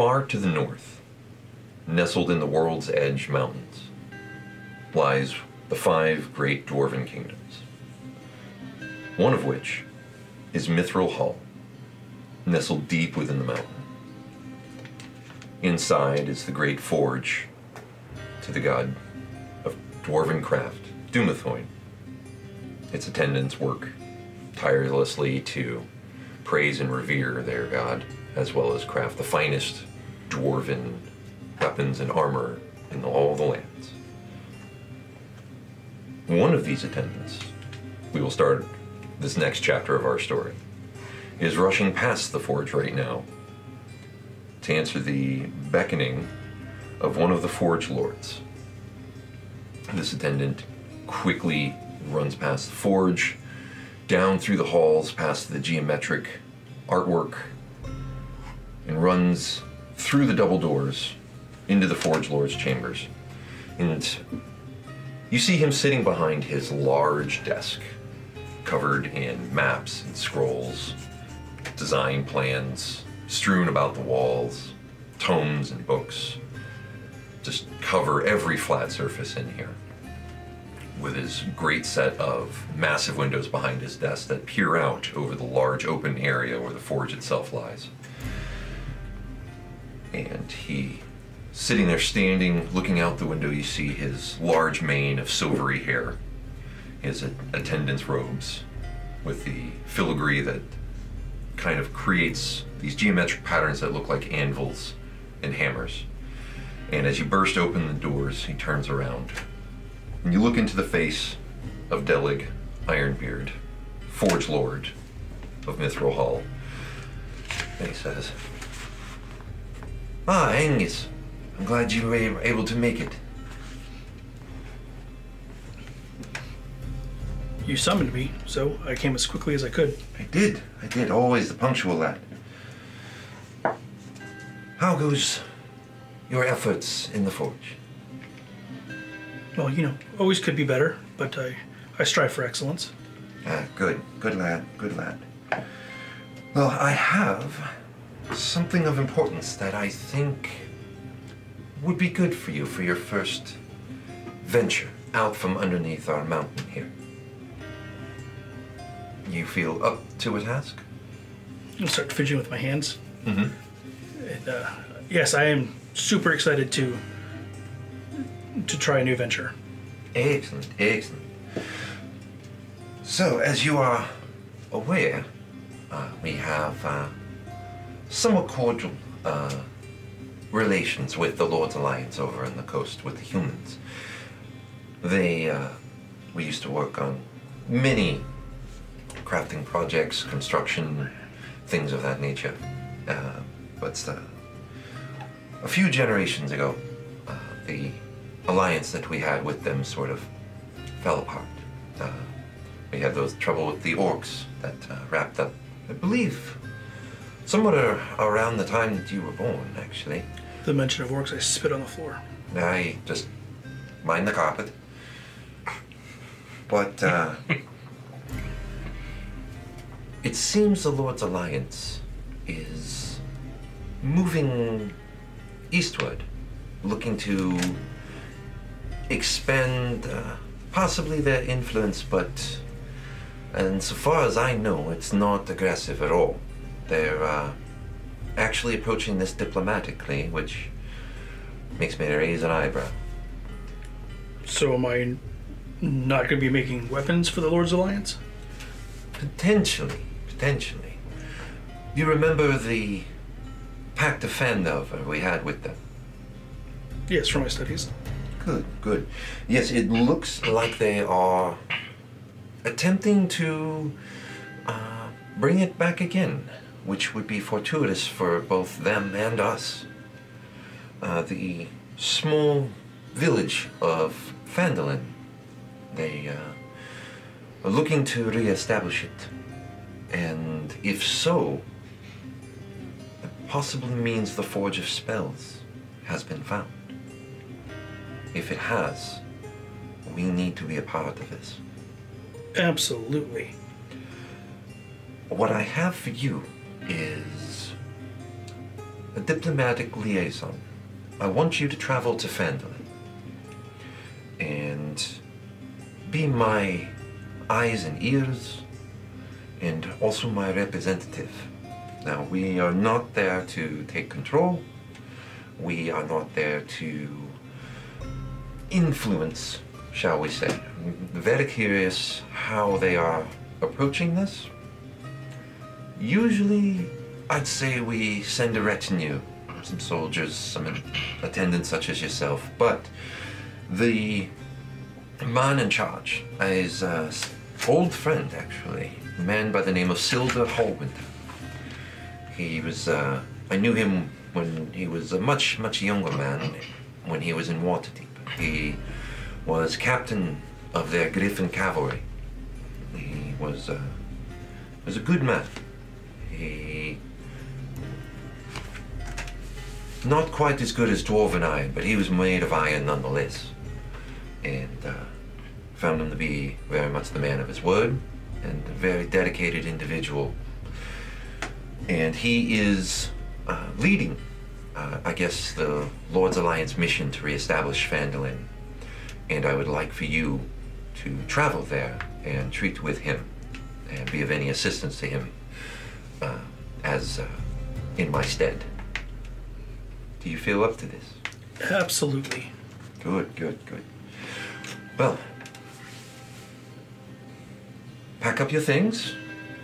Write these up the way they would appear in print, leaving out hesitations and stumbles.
Far to the north, nestled in the World's Edge Mountains, lies the 5 great dwarven kingdoms, one of which is Mithril Hall, nestled deep within the mountain. Inside is the great forge to the god of dwarven craft, Dumathoin. Its attendants work tirelessly to praise and revere their god, as well as craft the finest dwarven weapons and armor in all the lands. One of these attendants, we will start this next chapter of our story, is rushing past the forge right now to answer the beckoning of one of the forge lords. This attendant quickly runs past the forge, down through the halls, past the geometric artwork, and runs through the double doors into the forge lord's chambers. And you see him sitting behind his large desk, covered in maps and scrolls, design plans strewn about the walls, tomes and books, just cover every flat surface in here, with his great set of massive windows behind his desk that peer out over the large open area where the forge itself lies. And he, sitting there standing, looking out the window, you see his large mane of silvery hair, his attendant's robes with the filigree that kind of creates these geometric patterns that look like anvils and hammers. And as you burst open the doors, he turns around and you look into the face of Delig Ironbeard, Forge Lord of Mithril Hall, and he says, "Ah, Angus, I'm glad you were able to make it." You summoned me, so I came as quickly as I could. I did. Always the punctual lad. How goes your efforts in the forge? Well, always could be better, but I strive for excellence. Good lad. Well, I have something of importance that I think would be good for you for your first venture out from underneath our mountain here. You feel up to a task? I'll start fidgeting with my hands. Mm-hmm. And, yes, I am super excited to try a new venture. Excellent. So, as you are aware, we have somewhat cordial relations with the Lord's Alliance over on the coast with the humans. We used to work on many crafting projects, construction, things of that nature. But a few generations ago, the alliance that we had with them sort of fell apart. We had those trouble with the orcs that wrapped up, I believe, somewhat around the time that you were born, actually. The mention of orcs, I spit on the floor. I just mind the carpet. But it seems the Lord's Alliance is moving eastward, looking to expand possibly their influence, and so far as I know, it's not aggressive at all. They're actually approaching this diplomatically, which makes me raise an eyebrow. So am I not going to be making weapons for the Lord's Alliance? Potentially. You remember the Pact of Phandelver we had with them? Yes, from my studies. Good. Yes, it looks like they are attempting to bring it back again, which would be fortuitous for both them and us. The small village of Phandelver, they are looking to re-establish it. And if so, it possibly means the Forge of Spells has been found. If it has, we need to be a part of this. Absolutely. What I have for you is a diplomatic liaison. I want you to travel to Phandelver and be my eyes and ears and also my representative. Now, we are not there to take control. We are not there to influence, shall we say. I'm very curious how they are approaching this. Usually, I'd say we send a retinue, some soldiers, some attendants such as yourself, but the man in charge is an old friend, actually, a man by the name of Silder Hallwinter. He was, I knew him when he was a much younger man, when he was in Waterdeep. He was captain of their Griffin cavalry. He was a good man. He, not quite as good as dwarven iron, but he was made of iron nonetheless. And found him to be very much the man of his word and a very dedicated individual. And he is leading, I guess, the Lord's Alliance mission to reestablish Phandelver. And I would like for you to travel there and treat with him and be of any assistance to him as in my stead. Do you feel up to this? Absolutely. Good, good, good. Well, pack up your things.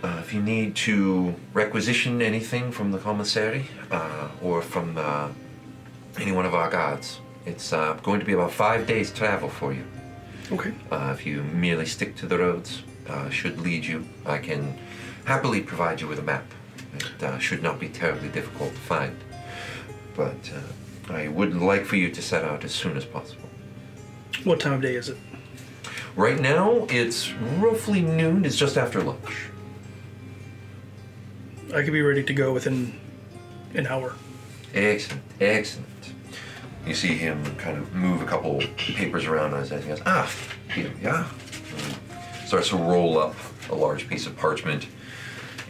If you need to requisition anything from the commissary or from any one of our guards, it's going to be about 5 days travel for you. Okay. If you merely stick to the roads, should lead you. I can happily provide you with a map. It should not be terribly difficult to find. But I would like for you to set out as soon as possible. What time of day is it? Right now, it's roughly noon. It's just after lunch. I could be ready to go within an hour. Excellent, excellent. You see him kind of move a couple papers around as he goes, here we are. And starts to roll up a large piece of parchment,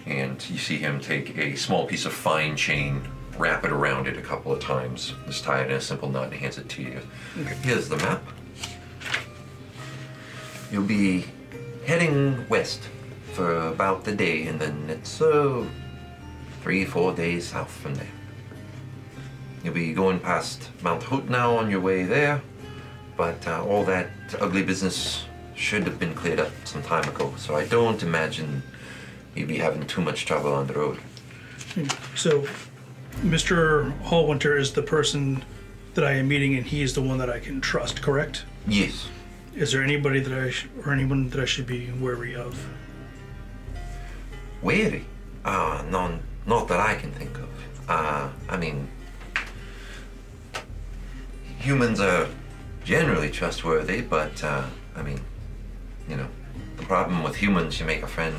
and you see him take a small piece of fine chain, wrap it around it a couple of times, just tie it in a simple knot and hands it to you. Okay. Here's the map. You'll be heading west for about the day, and then it's 3-4 days south from there. You'll be going past Mount Hotnow on your way there, but all that ugly business should have been cleared up some time ago, so I don't imagine you'll be having too much trouble on the road. So, Mr. Hallwinter is the person that I am meeting, and he is the one that I can trust, correct? Yes. Is there anybody that anyone that I should be wary of? Wary? None, not that I can think of. I mean, humans are generally trustworthy, but, I mean, you know, the problem with humans, you make a friend,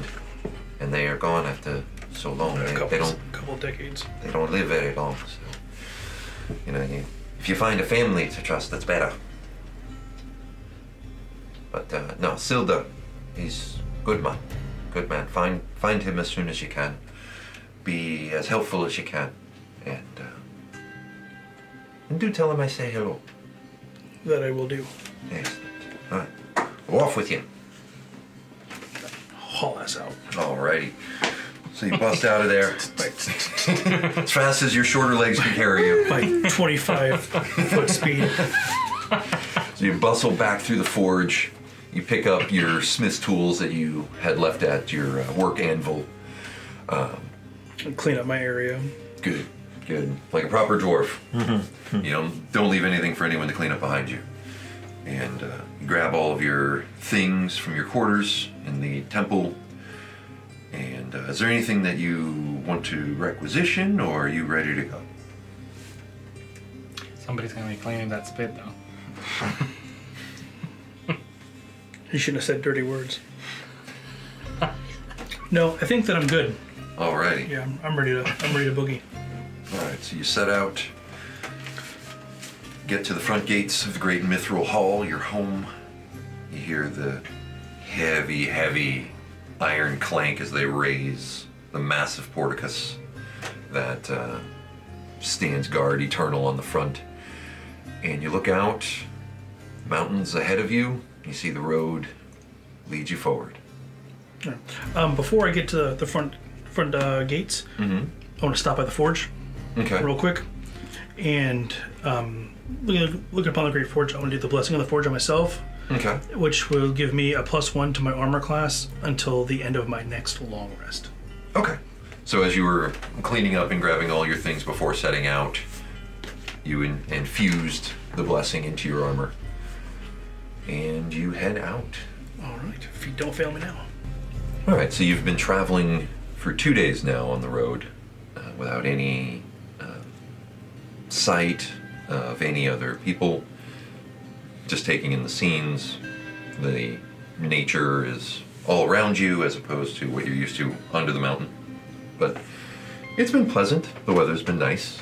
and they are gone after so long. They don't. Couple decades. They don't live very long, so, you know, if you find a family to trust, that's better. But, no, Silder, he's good man. Good man. Find him as soon as you can. Be as helpful as you can. And do tell him I say hello. That I will do. Excellent. All right. Go off with you. Haul ass out. Alrighty. So you bust out of there as fast as your shorter legs can carry you. By 25-foot speed. So you bustle back through the forge. You pick up your smith's tools that you had left at your work anvil. And clean up my area. Good, good. Like a proper dwarf. You know, don't leave anything for anyone to clean up behind you. And you grab all of your things from your quarters in the temple. And is there anything that you want to requisition, or are you ready to go? Somebody's gonna be cleaning that spit, though. You shouldn't have said dirty words. No, I think that I'm good. Alrighty. Yeah, I'm ready to boogie. Alright, so you set out, get to the front gates of the great mithril hall, your home. You hear the heavy, heavy iron clank as they raise the massive porticus that stands guard eternal on the front. And you look out, mountains ahead of you, you see the road leads you forward. Before I get to the front gates, I want to stop by the forge real quick. And looking upon the Great Forge, I want to do the Blessing of the Forge on myself. Okay. Which will give me a +1 to my armor class until the end of my next long rest. Okay. So as you were cleaning up and grabbing all your things before setting out, you infused the blessing into your armor. And you head out. All right. Feet don't fail me now. All right. So you've been traveling for 2 days now on the road without any sight of any other people. Just taking in the scenes. The nature is all around you as opposed to what you're used to under the mountain. But it's been pleasant. The weather's been nice.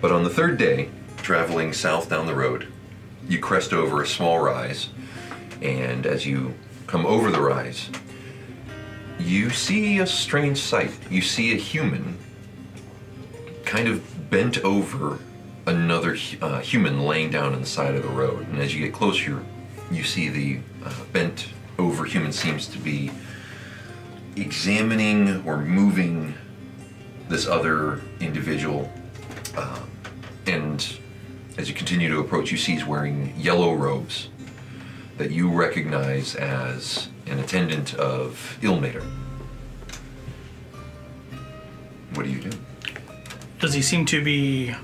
But on the third day, traveling south down the road, you crest over a small rise. And as you come over the rise, you see a strange sight. You see a human kind of bent over another human laying down on the side of the road. And as you get closer, you see the bent over human seems to be examining or moving this other individual. And as you continue to approach, you see he's wearing yellow robes that you recognize as an attendant of Ilmater. What do you do? Does he seem to be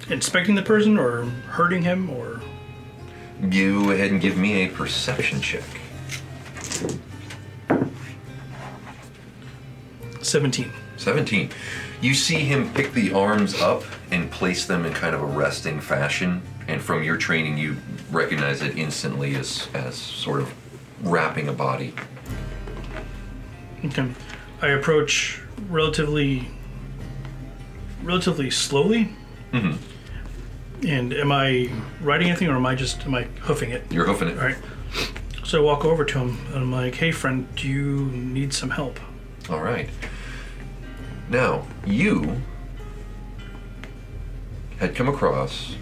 inspecting the person or hurting him or? Go ahead and give me a perception check. 17. 17. You see him pick the arms up and place them in kind of a resting fashion, and from your training you recognize it instantly as sort of wrapping a body. Okay. I approach relatively slowly. Mm-hmm. And am I riding anything or am I hoofing it? You're hoofing it. All right. So I walk over to him and I'm like, hey friend, do you need some help? All right. Now, you had come across,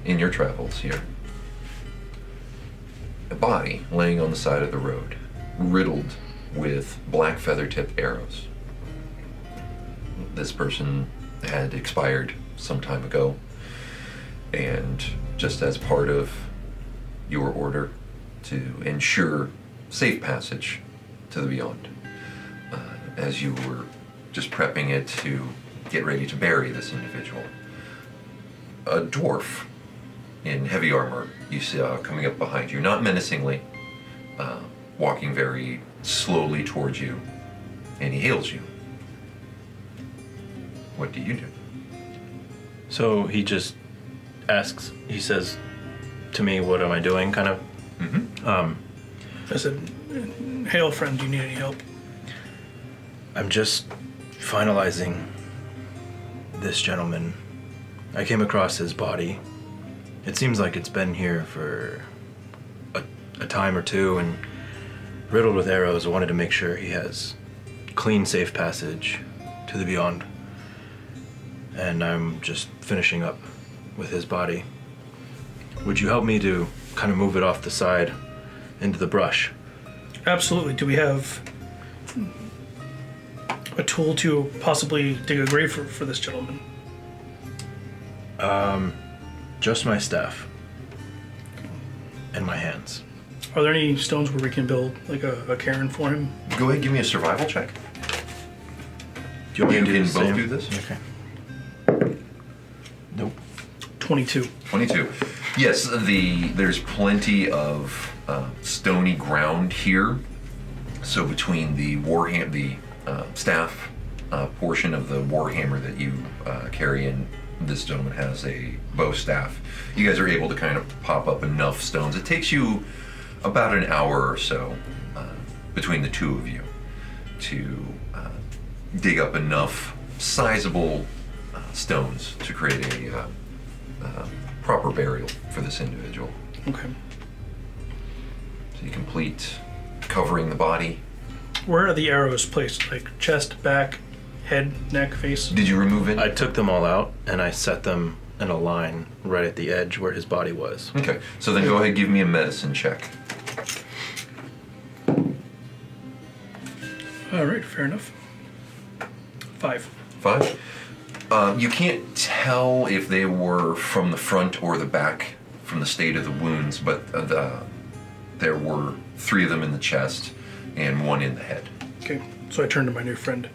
in your travels here, a body laying on the side of the road, riddled with black feather-tipped arrows. This person had expired some time ago, and just as part of your order to ensure safe passage to the beyond, as you were just prepping it to get ready to bury this individual, a dwarf in heavy armor you see coming up behind you, not menacingly, walking very slowly towards you, and he hails you. What do you do? So he just asks, he says to me, what am I doing, kind of? Mm-hmm. I said, hail friend, do you need any help? I'm just finalizing this gentleman. I came across his body. It seems like it's been here for a time or two and riddled with arrows. I wanted to make sure he has clean, safe passage to the beyond. And I'm just finishing up with his body. Would you help me to kind of move it off the side into the brush? Absolutely. Do we have a tool to possibly dig a grave for this gentleman? Just my staff and my hands. Are there any stones where we can build like a cairn for him? Go ahead and give me a survival check. Do you want me to do can the both same? do this? Okay. Nope. 22. 22. Yes, there's plenty of stony ground here. So between the staff portion of the warhammer that you carry in, this gentleman has a bow staff. You guys are able to kind of pop up enough stones. It takes you about an hour or so between the two of you to dig up enough sizable stones to create a proper burial for this individual. Okay. So you complete covering the body. Where are the arrows placed? Like chest, back, head, neck, face. Did you remove it? I took them all out and I set them in a line right at the edge where his body was. Okay, so then go ahead and give me a medicine check. All right, fair enough. 5. 5? You can't tell if they were from the front or the back from the state of the wounds, but there were 3 of them in the chest and 1 in the head. Okay, so I turned to my new friend.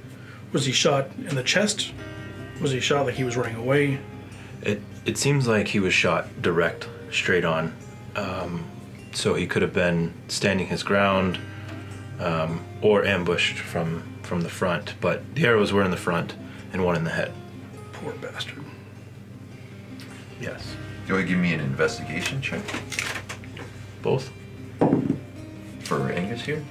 Was he shot in the chest? Was he shot like he was running away? It seems like he was shot direct, straight on. So he could have been standing his ground or ambushed from the front. But the arrows were in the front and 1 in the head. Poor bastard. Yes. Go ahead and give me an investigation check Both? for Angus here.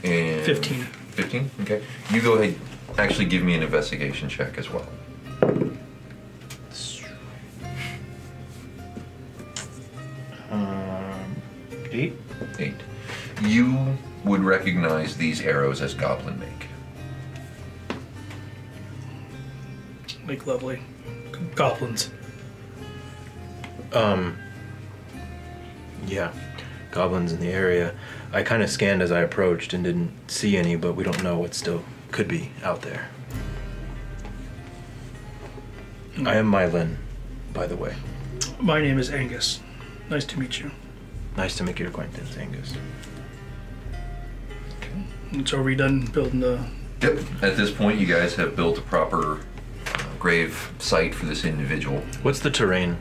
And 15. 15? Okay. You go ahead, actually give me an investigation check as well. 8? 8. You would recognize these arrows as goblin make. Like lovely. Goblins. Yeah. Goblins in the area. I kind of scanned as I approached and didn't see any, but we don't know what still could be out there. I am Meilin, by the way. My name is Angus. Nice to meet you. Nice to make your acquaintance, Angus. And so are we done building the... Yep. At this point, you guys have built a proper grave site for this individual. What's the terrain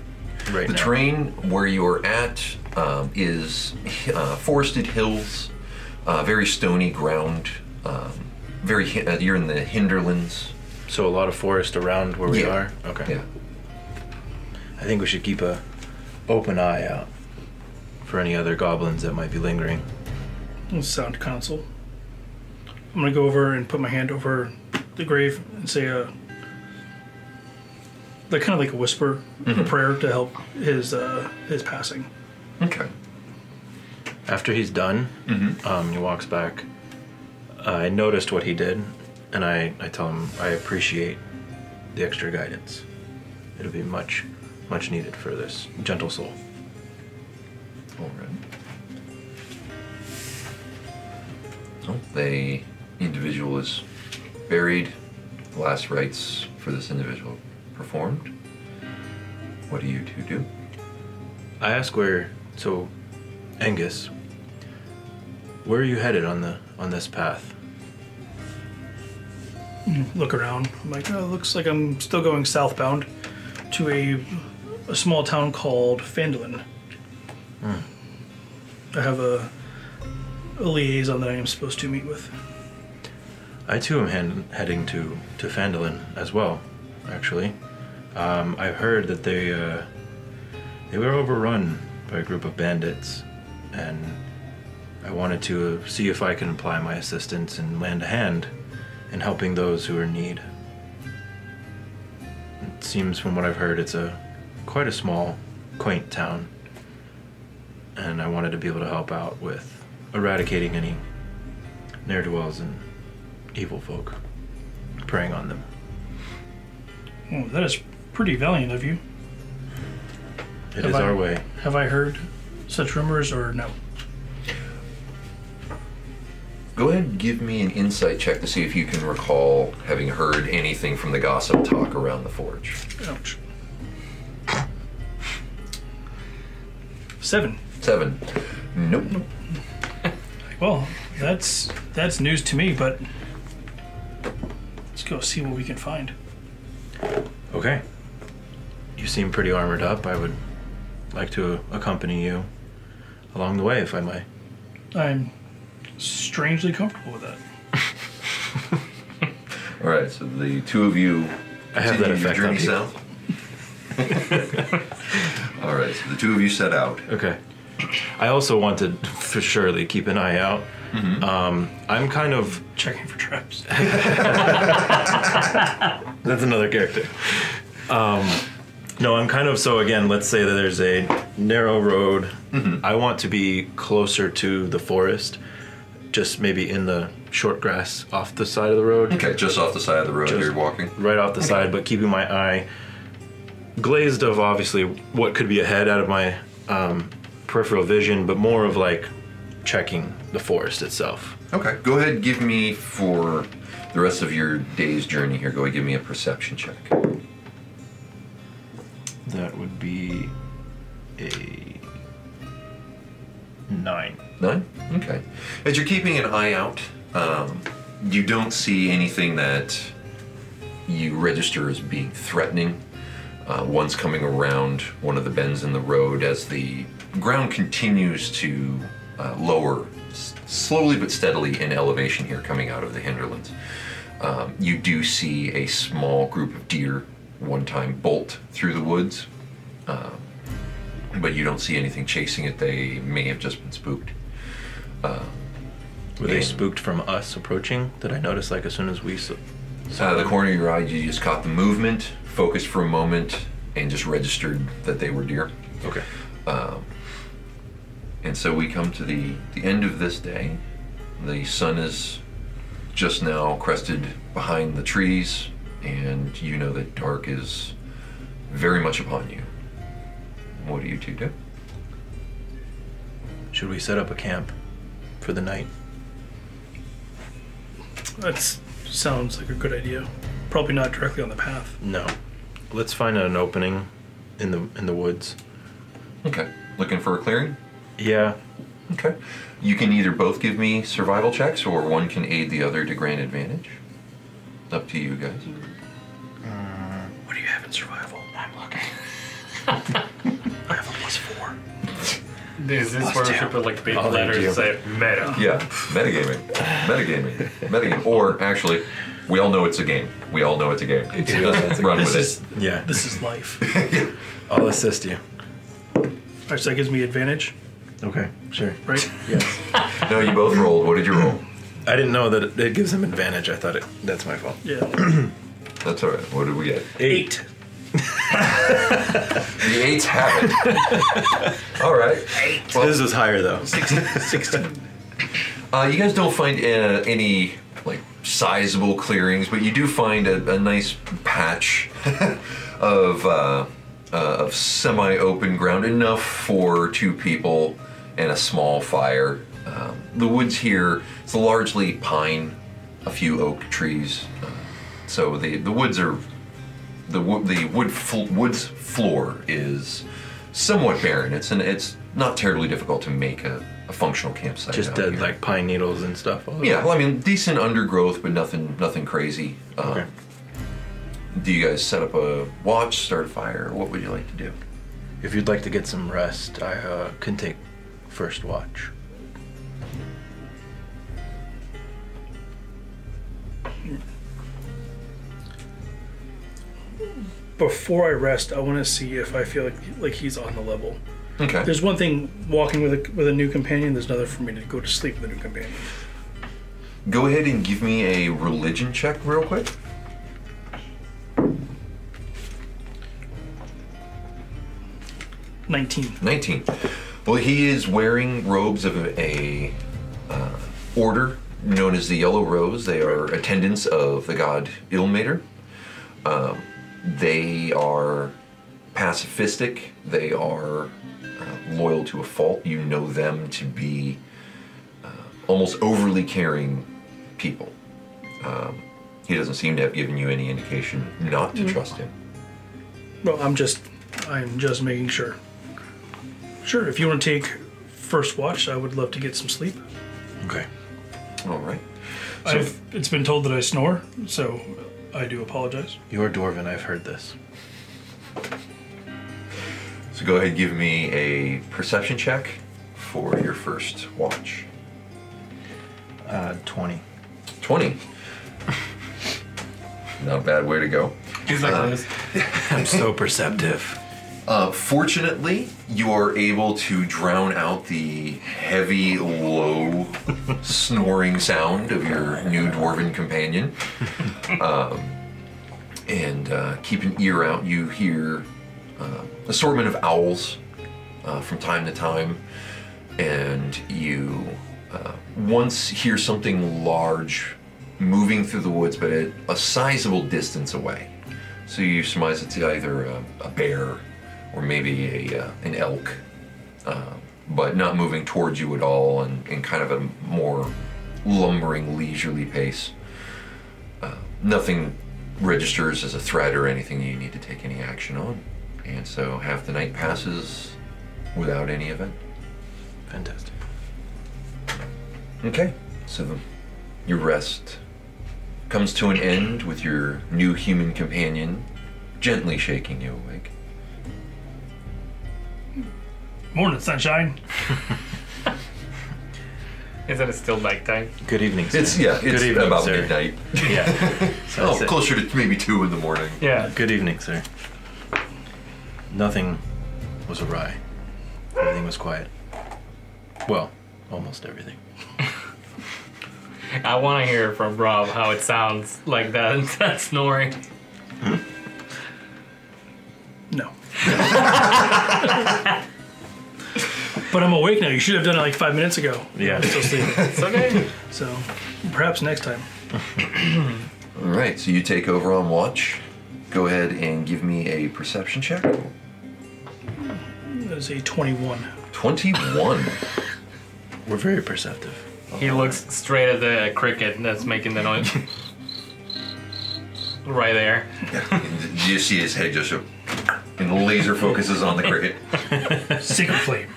right now? The terrain where you're at is forested hills, very stony ground. You're in the hinterlands. So a lot of forest around where we are? Okay. Yeah. I think we should keep a open eye out for any other goblins that might be lingering. sound console? I'm gonna go over and put my hand over the grave and say like kind of like a whisper, a prayer to help his passing. Okay. After he's done, he walks back. I noticed what he did, and I tell him I appreciate the extra guidance. It'll be much needed for this gentle soul. All right. So the individual is buried. Last rites for this individual performed. What do you two do? I ask so Angus, where are you headed on this path? Look around. I'm like, oh, looks like I'm still going southbound to a small town called Phandelver. I have a liaison that I am supposed to meet with. I too am heading to Phandelver as well, actually. I've heard that they were overrun by a group of bandits, and I wanted to see if I can apply my assistance and lend a hand in helping those who are in need. It seems from what I've heard it's quite a small, quaint town, and I wanted to be able to help out with eradicating any ne'er-do-wells and evil folk, preying on them. Oh, that is pretty valiant of you. It is our way. Have I heard such rumors or no? Go ahead and give me an insight check to see if you can recall having heard anything from the gossip talk around the forge. Ouch. 7. 7. Nope. Well, that's news to me, but let's go see what we can find. Okay. You seem pretty armored up. I would like to accompany you along the way, if I may. I'm strangely comfortable with that. All right, so the two of you I have that effect journey on people. south. All right, so the two of you set out. Okay. I also wanted for surely keep an eye out. I'm kind of Checking for traps. that's another character. No, I'm kind of so again. Let's say that there's a narrow road. I want to be closer to the forest, just maybe in the short grass off the side of the road. Okay, just off the side of the road you're walking? Right off the side, but keeping my eye glazed of obviously what could be ahead out of my peripheral vision, but more of like checking the forest itself. Okay, go ahead and give me, for the rest of your day's journey here, go ahead and give me a perception check. That would be a 9. 9? Okay. As you're keeping an eye out, you don't see anything that you register as being threatening. One's coming around one of the bends in the road as the ground continues to lower slowly but steadily in elevation here coming out of the hinterlands. You do see a small group of deer one time bolt through the woods, but you don't see anything chasing it. They may have just been spooked. Were they spooked from us approaching? Did I notice like as soon as we saw Out of the corner of your eye, you just caught the movement, focused for a moment, and just registered that they were deer. Okay. And so we come to the end of this day. The sun is just now crested behind the trees, and you know that dark is very much upon you. What do you two do? Should we set up a camp for the night? That sounds like a good idea. Probably not directly on the path. No. Let's find an opening in the woods. Okay. Looking for a clearing? Yeah. Okay. You can either both give me survival checks, or one can aid the other to grant advantage. Up to you guys. What do you have in survival? I'm looking. I have a +4. Is this where we should put like big letters and say meta? Yeah, metagaming. Metagaming. Or actually, we all know it's a game. We all know it's a game. Run with it. Yeah. This is life. I'll assist you. Alright, so that gives me advantage, Okay, sure. right? Yes. No, you both rolled. What did you roll? I didn't know that it gives him advantage. I thought that's my fault. Yeah. That's all right. What did we get? 8. The 8s have it. All right. 8. Well, This was higher though. 16. you guys don't find any like sizable clearings, but you do find a nice patch of semi-open ground, enough for 2 people and a small fire. The woods here, it's largely pine, a few oak trees. So the woods are woods floor is somewhat barren. It's not terribly difficult to make a functional campsite. Just out dead here. like pine needles and stuff. Yeah, well, I mean, decent undergrowth, but nothing crazy. Okay. Do you guys set up a watch, start a fire? What would you like to do? If you'd like to get some rest, I can take first watch. Before I rest, I want to see if I feel like he's on the level. Okay. There's one thing walking with a new companion. There's another for me to go to sleep with a new companion. Go ahead and give me a religion check real quick. 19. Well, he is wearing robes of a order known as the Yellow Rose. They are attendants of the god Ilmater. They are pacifistic. They are loyal to a fault. You know them to be almost overly caring people. He doesn't seem to have given you any indication not to trust him. Well, I'm just making sure. Sure, if you want to take first watch, I would love to get some sleep. Okay. All right. So It's been told that I snore, so I do apologize. You're Dwarven, I've heard this. So go ahead and give me a perception check for your first watch. 20. 20. Not a bad way to go. He's like this. I'm so perceptive. Fortunately, you are able to drown out the heavy, low, snoring sound of your new dwarven companion. And keep an ear out. You hear assortment of owls from time to time, and you once hear something large moving through the woods, but at a sizable distance away. So you surmise it's either a bear or maybe an elk, but not moving towards you at all, and in kind of a more lumbering, leisurely pace. Nothing registers as a threat or anything you need to take any action on. And so half the night passes without any event. Fantastic. Okay, so your rest comes to an end with your new human companion gently shaking you awake. Morning, sunshine. Isn't it still nighttime? Good evening, sir. It's Good evening, about sir. midnight. Yeah. So Closer to maybe 2 in the morning. Yeah. Good evening, sir. Nothing was awry. Everything was quiet. Well, almost everything. I want to hear from Rob how it sounds like that snoring. No. But I'm awake now. You should have done it like 5 minutes ago. Yeah. I'm still sleeping. It's okay. So perhaps next time. All right, so you take over on watch. Go ahead and give me a perception check. That is a 21. 21. We're very perceptive. He looks straight at the cricket that's making the noise. Right there. You see his head just and laser focuses on the cricket. Sacred flame.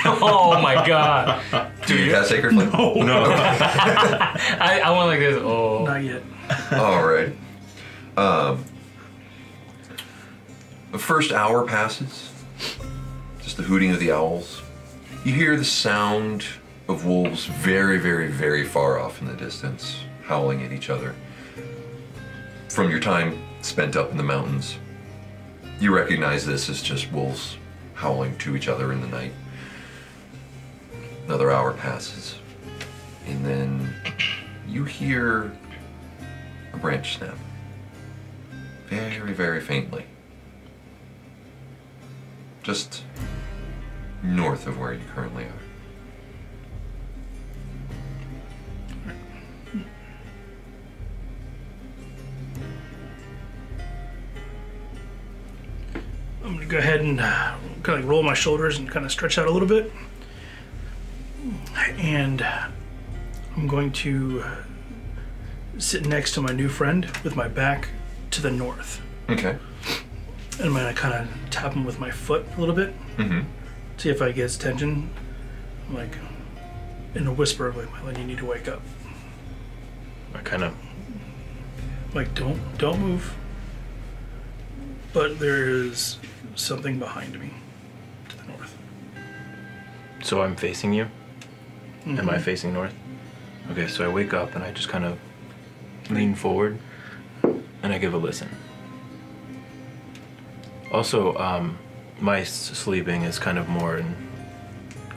Oh my god. Do you have Sacred Flame? Oh, No. I went like this. Oh. not yet. All right. The first hour passes. Just the hooting of the owls. You hear the sound of wolves very, very, very far off in the distance, howling at each other. From your time spent up in the mountains, you recognize this as just wolves howling to each other in the night. Another hour passes, and then you hear a branch snap. Very, very faintly. Just north of where you currently are. I'm going to go ahead and kind of like roll my shoulders and kind of stretch out a little bit. And I'm going to sit next to my new friend with my back to the north. Okay. And I'm going to kind of tap him with my foot a little bit. Mm-hmm. See if I get his attention. I'm like, in a whisper, like, Meilin, you need to wake up. I kind of... Like, don't move. But there is something behind me to the north. So I'm facing you? Mm-hmm. Am I facing north? Okay, so I wake up and I just kind of lean forward and I give a listen. Also, my sleeping is kind of more in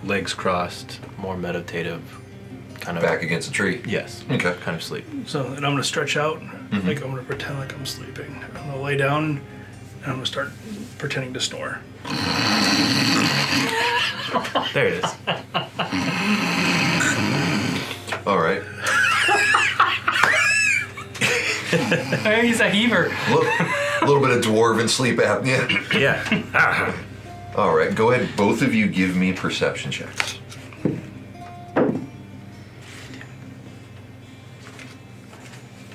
legs crossed, more meditative, kind of... Back against a tree? Yes. Okay. Kind of sleep. So, and I'm going to stretch out, like I'm going to pretend like I'm sleeping. I'm going to lay down, and I'm going to start pretending to snore. There it is. All right. He's a heaver. A little bit of dwarven sleep apnea. Yeah. All right, go ahead. Both of you give me perception checks.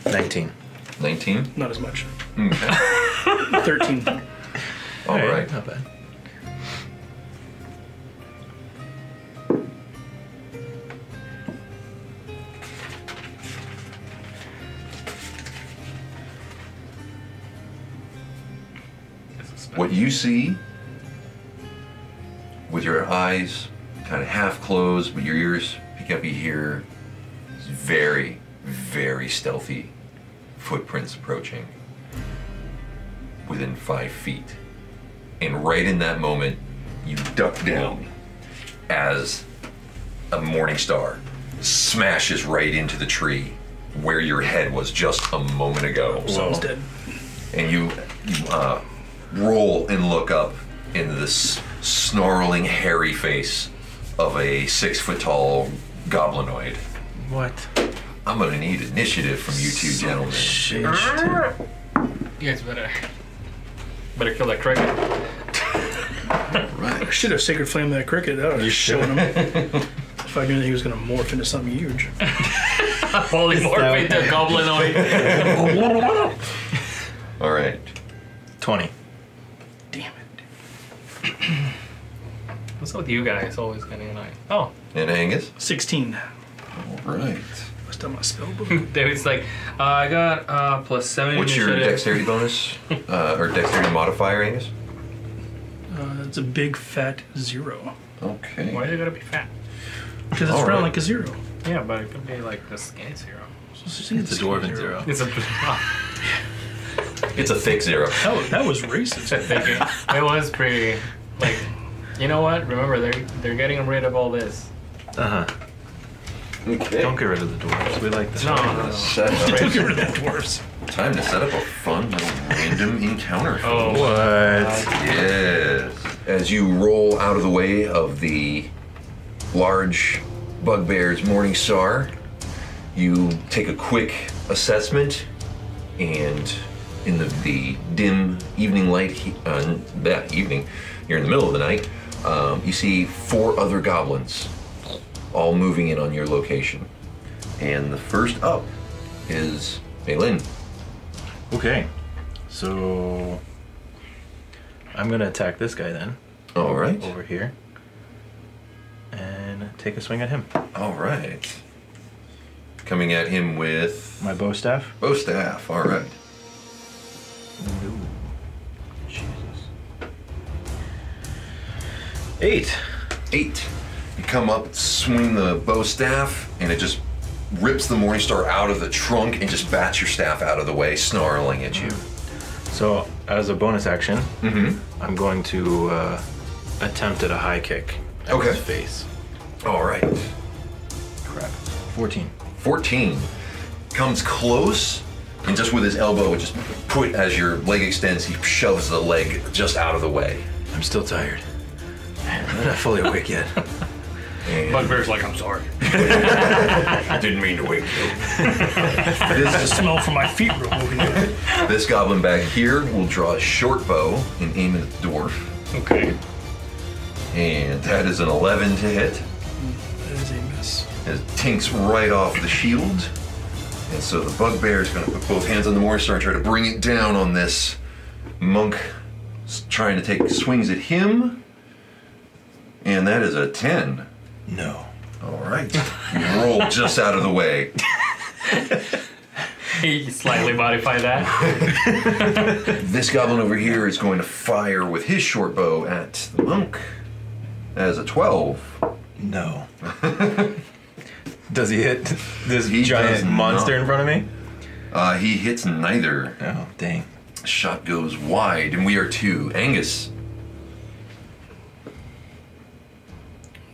19. 19? Not as much. Okay. 13. All right. Not bad. What you see with your eyes kind of half closed, but your ears pick up, you hear very, very stealthy footprints approaching within 5 feet. And right in that moment, you duck down as a morning star smashes right into the tree where your head was just a moment ago. Someone's dead. And you roll and look up into this snarling, hairy face of a 6 foot tall goblinoid. What? I'm gonna need initiative from you two gentlemen. Shit. You guys better kill that cricket. Right. I should have Sacred Flame that cricket. That would have shown him. If I knew that he was going to morph into something huge. Holy morph into goblinoid. All right. 20. Damn it. What's up with you guys? Always getting annoying. Oh. And Angus? 16. All right. Must have my spell book. David's like, I got plus 7 What's your initiative. dexterity bonus? Or dexterity modifier, Angus? It's a big fat 0. Okay. Why is it gotta be fat? Because it's round like a 0. Yeah, but it could be like a skinny 0. It's a dwarven 0. It's a. It's a thick 0. That was racist. It was pretty. Like, you know what? Remember, they're getting rid of all this. Uh-huh. Okay. Don't get rid of the dwarves. We like this. No. Don't get rid of that dwarves. Time to set up a fun little random encounter. Oh. What? Yes. As you roll out of the way of the large bugbear's morning star, you take a quick assessment, and in the dim evening light, that evening, you're in the middle of the night, you see 4 other goblins all moving in on your location. And the first up is Meilin. Okay. So I'm gonna attack this guy then. All right. Over here. And take a swing at him. All right. Coming at him with My bow staff. bow staff. All right. Ooh. Jesus. 8. 8. You come up, swing the bow staff, and it just rips the Morningstar out of the trunk and just bats your staff out of the way, snarling at you. So as a bonus action, I'm going to attempt at a high kick at his face. All right. Crap. 14. 14. Comes close, and just with his elbow, just put as your leg extends, he shoves the leg just out of the way. I'm still tired. I'm not fully awake yet. Bugbear's like, I'm sorry. I didn't mean to wake you. The smell from my feet real moving. This goblin back here will draw a short bow and aim at the dwarf. Okay. And that is an 11 to hit. That is a miss. It tinks right off the shield. And so the bugbear is going to put both hands on the Morningstar and try to bring it down on this monk trying to take swings at him. And that is a 10. No. All right. You roll just out of the way. He slightly modified that. This goblin over here is going to fire with his short bow at the monk. That is a 12. No. Does he hit this He giant does monster not. in front of me? He hits neither. Oh, dang. Shot goes wide, and we are 2. Angus.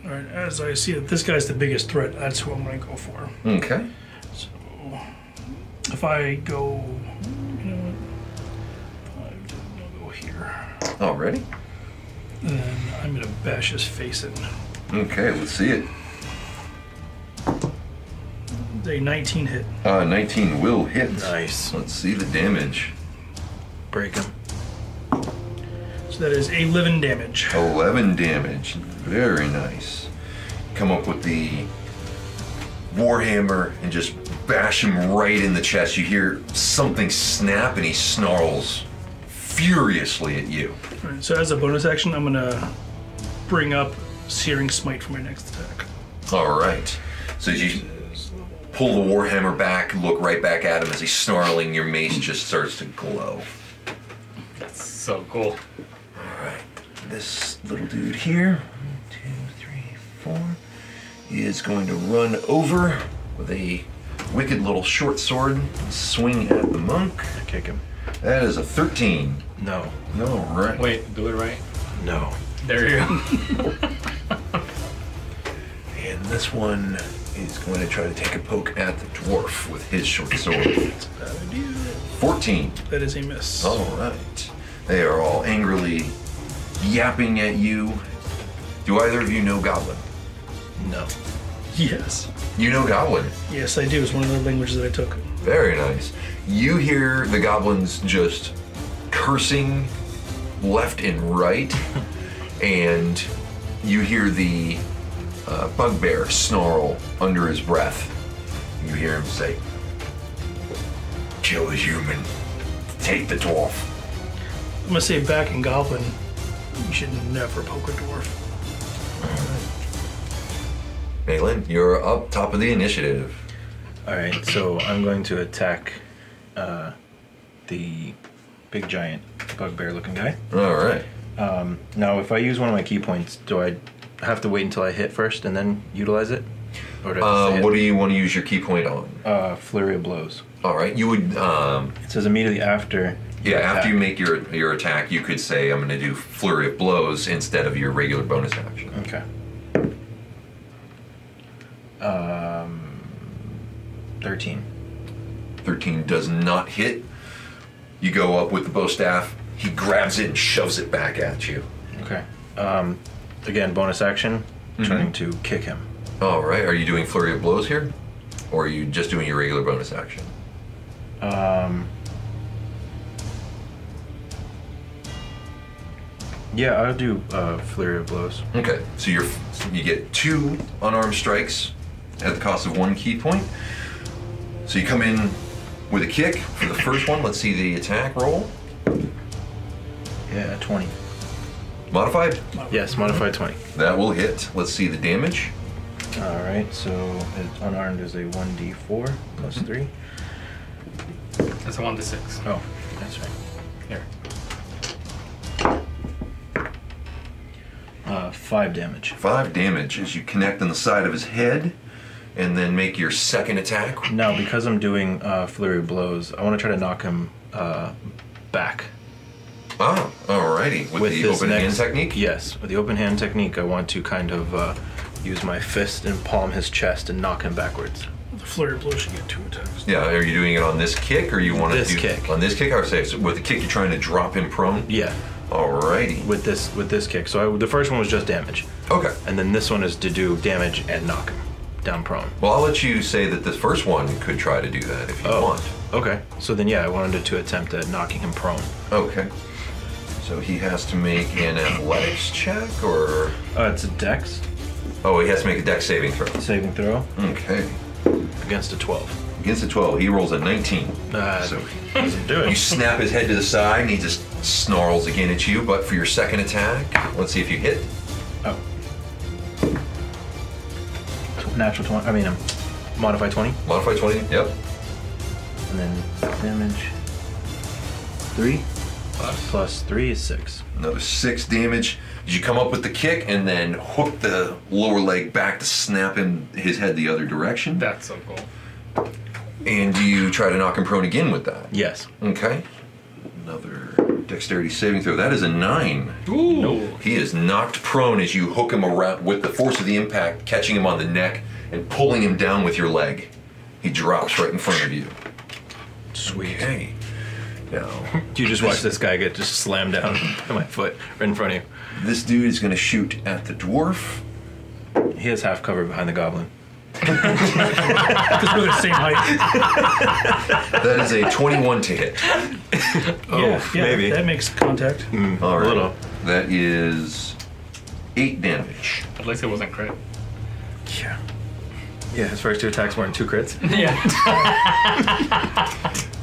All right, as I see that this guy's the biggest threat, that's who I'm going to go for. Okay. So if I go, you know what? I'll go here. Alrighty. And then I'm going to bash his face in. Okay, let's see it. A 19 hit. 19 will hit. Nice. Let's see the damage. Break him. So that is 11 damage. 11 damage. Very nice. Come up with the warhammer and just bash him right in the chest. You hear something snap and he snarls furiously at you. All right, so as a bonus action, I'm going to bring up Searing Smite for my next attack. All right. So you pull the warhammer back, look right back at him as he's snarling. Your mace just starts to glow. That's so cool. All right. This little dude here, 1, 2, 3, 4, is going to run over with a wicked little short sword and swing at the monk. I kick him. That is a 13. No. No, right. Wait, do it right. No. There you go. And this one is going to try to take a poke at the dwarf with his short sword. That's a bad idea. 14. That is a miss. All right. They are all angrily yapping at you. Do either of you know Goblin? No. Yes. You know Goblin. Yes, I do. It's one of the languages that I took. Very nice. You hear the goblins just cursing left and right, and you hear the bugbear snarl under his breath. You hear him say, "Kill the human, take the dwarf." I'm gonna say back in Goblin, you should never poke a dwarf. Meilin, you're up top of the initiative. Alright, so I'm going to attack the big giant bugbear looking guy. Alright. Now, if I use one of my key points, do I have to wait until I hit first and then utilize it? Or do I have to say what do you want to use your key point on? Flurry of blows. Alright, you would... It says immediately after... Yeah, after you make your attack, you could say, I'm going to do Flurry of Blows instead of your regular bonus action. Okay. 13. 13 does not hit. You go up with the bow staff. He grabs it and shoves it back at you. Okay. Again, bonus action, trying to kick him. All right. Are you doing Flurry of Blows here? Or are you just doing your regular bonus action? Yeah, I'll do Flurry of Blows. Okay. So you get 2 unarmed strikes at the cost of 1 key point. So you come in with a kick for the first one. Let's see the attack roll. Yeah, 20. Modified? Yes, modified 20. That will hit. Let's see the damage. Alright, so unarmed is a 1d4 plus 3. That's a 1 to 6. Oh, that's right. Here. 5 damage. 5 damage as you connect on the side of his head, and then make your second attack. Now, because I'm doing Flurry of Blows, I want to try to knock him back. Ah, alrighty. With the open hand technique? Yes, with the open hand technique, I want to kind of use my fist and palm his chest and knock him backwards. The Flurry of Blows should get 2 attacks. Yeah, are you doing it on this kick, or you want to do... This kick. On this kick? I would say, so with the kick, you're trying to drop him prone? Yeah. Alrighty. With this kick. So the first one was just damage. Okay. And then this one is to do damage and knock him down prone. Well, I'll let you say that this first one could try to do that if you want. Okay. So then, yeah, I wanted to attempt at knocking him prone. Okay. So he has to make an athletics check, or... It's a dex. Oh, he has to make a dex saving throw. Saving throw. Okay. Against a 12. Against a 12, he rolls a 19. So doesn't do You it. snap his head to the side, and he just snarls again at you. But for your second attack, let's see if you hit. Oh. Natural 20. I mean, modified 20. Modify 20, yep. And then damage. 3. Plus 3 is 6. Another 6 damage. You come up with the kick and then hook the lower leg back to snap his head the other direction. That's so cool. And you try to knock him prone again with that. Yes. Okay. Another dexterity saving throw. That is a 9. Ooh. Nope. He is knocked prone as you hook him around with the force of the impact, catching him on the neck and pulling him down with your leg. He drops right in front of you. Sweet. Okay. Now, You just watch this guy get just slammed down on my foot right in front of this dude is going to shoot at the dwarf. you. He has half cover behind the goblin. Because we're the same height. That is a 21 to hit. Yeah, maybe. that makes contact. All right. A little. That is 8 damage. At least it wasn't crit. Yeah. Yeah, his first 2 attacks weren't 2 crits. Yeah.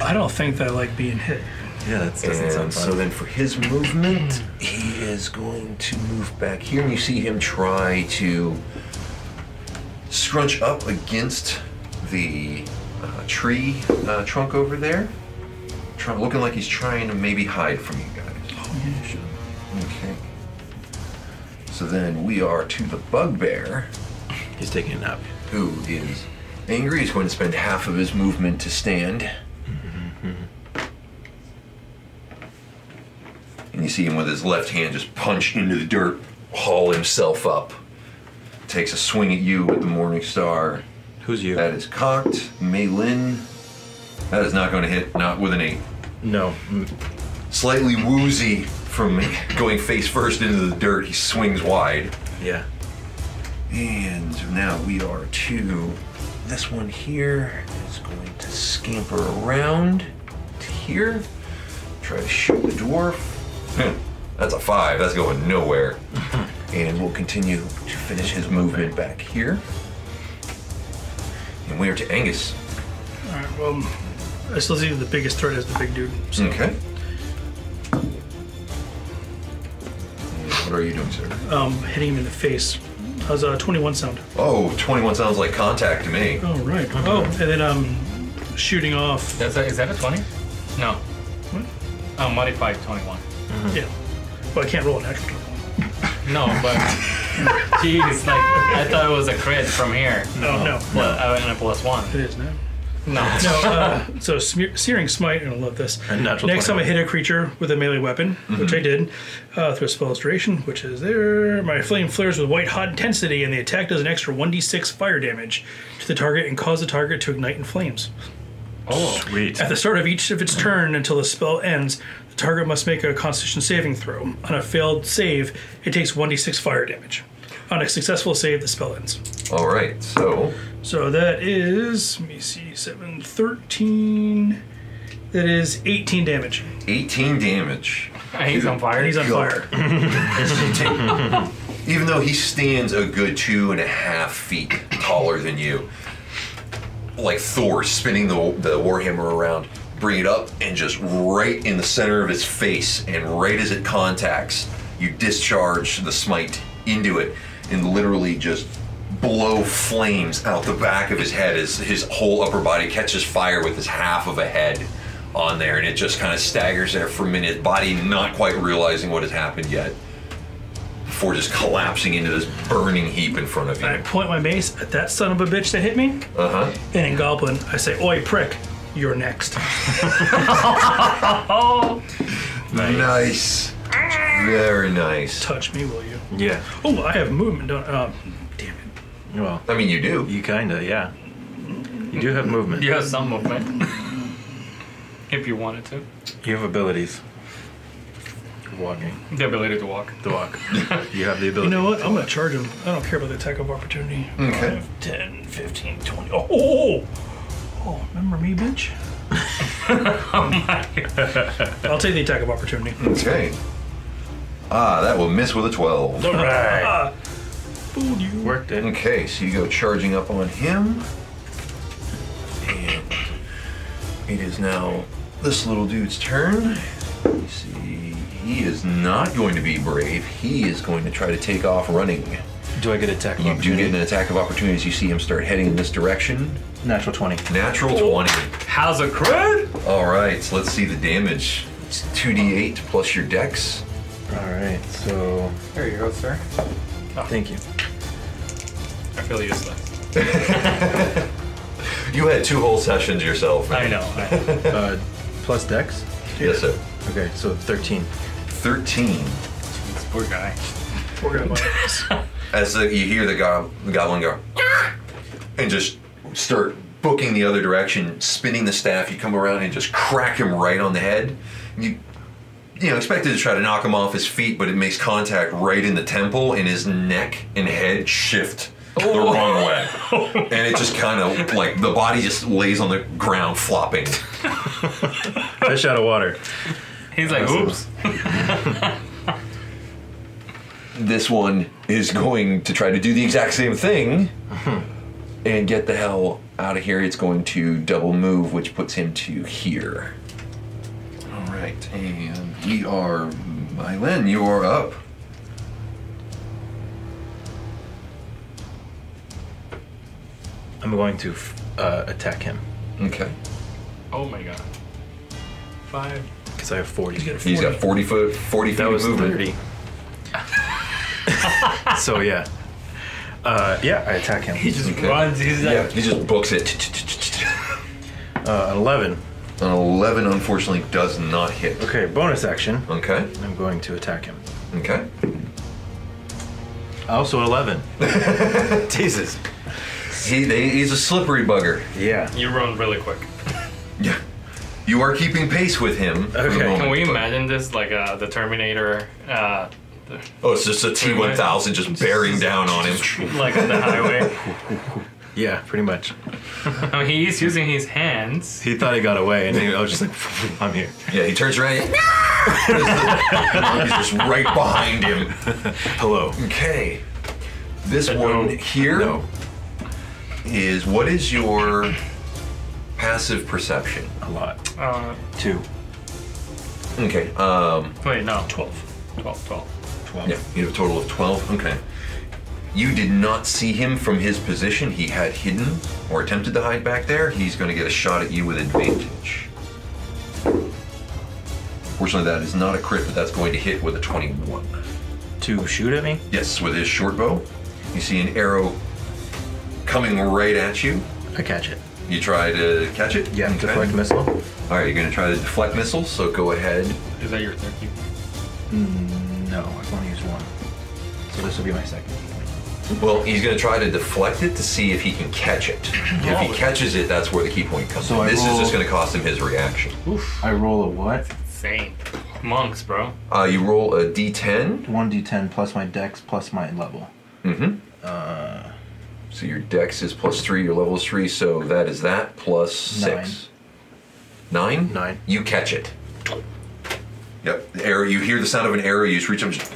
I don't think that I like being hit. Yeah, that doesn't And sound so fun. then for his movement, he is going to move back here, and you see him try to scrunch up against the tree trunk over there, looking like he's trying to maybe hide from you guys. Oh, yeah, sure. Okay. So then we are to the bugbear, He's taking a nap. who is angry. He's going to spend half of his movement to stand. And you see him with his left hand just punch into the dirt, haul himself up. Takes a swing at you with the Morning Star. Who's you? That is cocked. Meilin. That is not going to hit, not with an 8. No. Slightly woozy from going face first into the dirt. He swings wide. Yeah. And now we are to this one here is going to scamper around to here. Try to shoot the dwarf. That's a 5. That's going nowhere. And we'll continue to finish his movement back here. And we are to Angus. Alright, well, I still see the biggest threat is the big dude. So. Okay. What are you doing, sir? Hitting him in the face. How's 21 sound? Oh, 21 sounds like contact to me. Oh, right. Oh, and then shooting off. Is that a 20? No. What? Oh, modified 21. Mm-hmm. Yeah. Well, I can't roll a natural 21. No, but jeez, like I thought it was a crit from here. No. And a +1. It is now. No. No, so Searing Smite, and I love this. Next time I hit a creature with a melee weapon, which I did, through a spell's duration, which is there, my flame flares with white hot intensity, and the attack does an extra 1d6 fire damage to the target and cause the target to ignite in flames. Oh, sweet. At the start of each of its turn until the spell ends, the target must make a Constitution saving throw. On a failed save, it takes 1d6 fire damage. On a successful save, the spell ends. All right, so that is, let me see, 7, 13. That is 18 damage. 18 damage. He's on fire. He's on fire. Even though he stands a good 2.5 feet taller than you, like Thor spinning the warhammer around, bring it up and just right in the center of his face, and right as it contacts, you discharge the smite into it and literally just blow flames out the back of his head as his whole upper body catches fire with his half of a head on there, and it just kind of staggers there for a minute, body not quite realizing what has happened yet, before just collapsing into this burning heap in front of you. I point my mace at that son of a bitch that hit me, and in Goblin, I say, "Oi, prick, you're next." Nice. Very nice. Touch me, will you? Yeah. Oh, I have movement, don't damn it. Well, I mean, you do. you kinda, yeah. You do have movement. You have some movement. If you wanted to. You have abilities. Walking. The ability to walk. To walk. You have the You ability. know what? I'm going to charge him. I don't care about the attack of opportunity. Okay. 5, 10, 15, 20. Oh, remember me, bitch? Oh my god. I'll take the attack of opportunity. Okay. That will miss with a 12. All right. Fooled you. Worked it. Okay, so you go charging up on him. And it is now this little dude's turn. You see, he is not going to be brave. He is going to try to take off running. Do I get attack of You do opportunity? get an attack of opportunity as you see him start heading in this direction. Natural 20. Natural 20. How's a crit? All right, so let's see the damage. It's 2d8 plus your dex. Alright, so There you go, sir. thank you. I feel useless. You had 2 whole sessions yourself. I know. Plus dex? Yes, sir. Okay, so 13. 13. Poor guy. Poor guy, my ass. As you hear the goblin go, and just start booking the other direction, spinning the staff, you come around and just crack him right on the head. You expected to try to knock him off his feet, but it makes contact right in the temple, and his neck and head shift the wrong way. And it just kind of, like, the body just lays on the ground flopping. Fish out of water. He's like, oops. This one is going to try to do the exact same thing and get the hell out of here. It's going to double move, which puts him to here. All right, and we are... Meilin, you are up. I'm going to attack him. Okay. Oh my god. 5. Because I have 40. He's got 40 feet That of was movement. 30. So yeah. Yeah, I attack him. He just Okay. runs. He's like, Yeah, he just books it. An 11. An 11, unfortunately, does not hit. Okay, bonus action. Okay. I'm going to attack him. Okay. Also 11. Jesus. He's a slippery bugger. Yeah. you run really quick. Yeah. You are keeping pace with him. for the Okay. moment, Can we but- imagine this like the Terminator Oh, it's just a T-1000 just bearing down on him. Like on the highway. Yeah, pretty much. I mean, he's using his hands. He thought he got away, and I was just like, I'm here. Yeah, he turns around. He's just right behind him. Hello. Okay. This one here is, what is your passive perception? A lot. 2. Okay. Wait, no. 12. 12. Yeah, you have a total of 12. Okay. You did not see him from his position. He had hidden or attempted to hide back there. He's going to get a shot at you with advantage. Fortunately, that is not a crit, but that's going to hit with a 21. To shoot at me? Yes, with his short bow. You see an arrow coming right at you. I catch it. You try to catch it? Yeah, deflect missile. All right, you're going to try to deflect missile, so go ahead. Is that your third? No, I've only used 1. So this will be my second. Well, he's going to try to deflect it to see if he can catch it. If he catches it, that's where the key point comes in. This is just going to cost him his reaction. Oof. I roll a what? Insane. Monks, bro. You roll a d10. 1d10 plus my dex plus my level. Mm-hmm. So your dex is +3, your level is 3, so that is that plus 6. 9? 9. You catch it. Yep. The arrow. You hear the sound of an arrow. You just reach up, just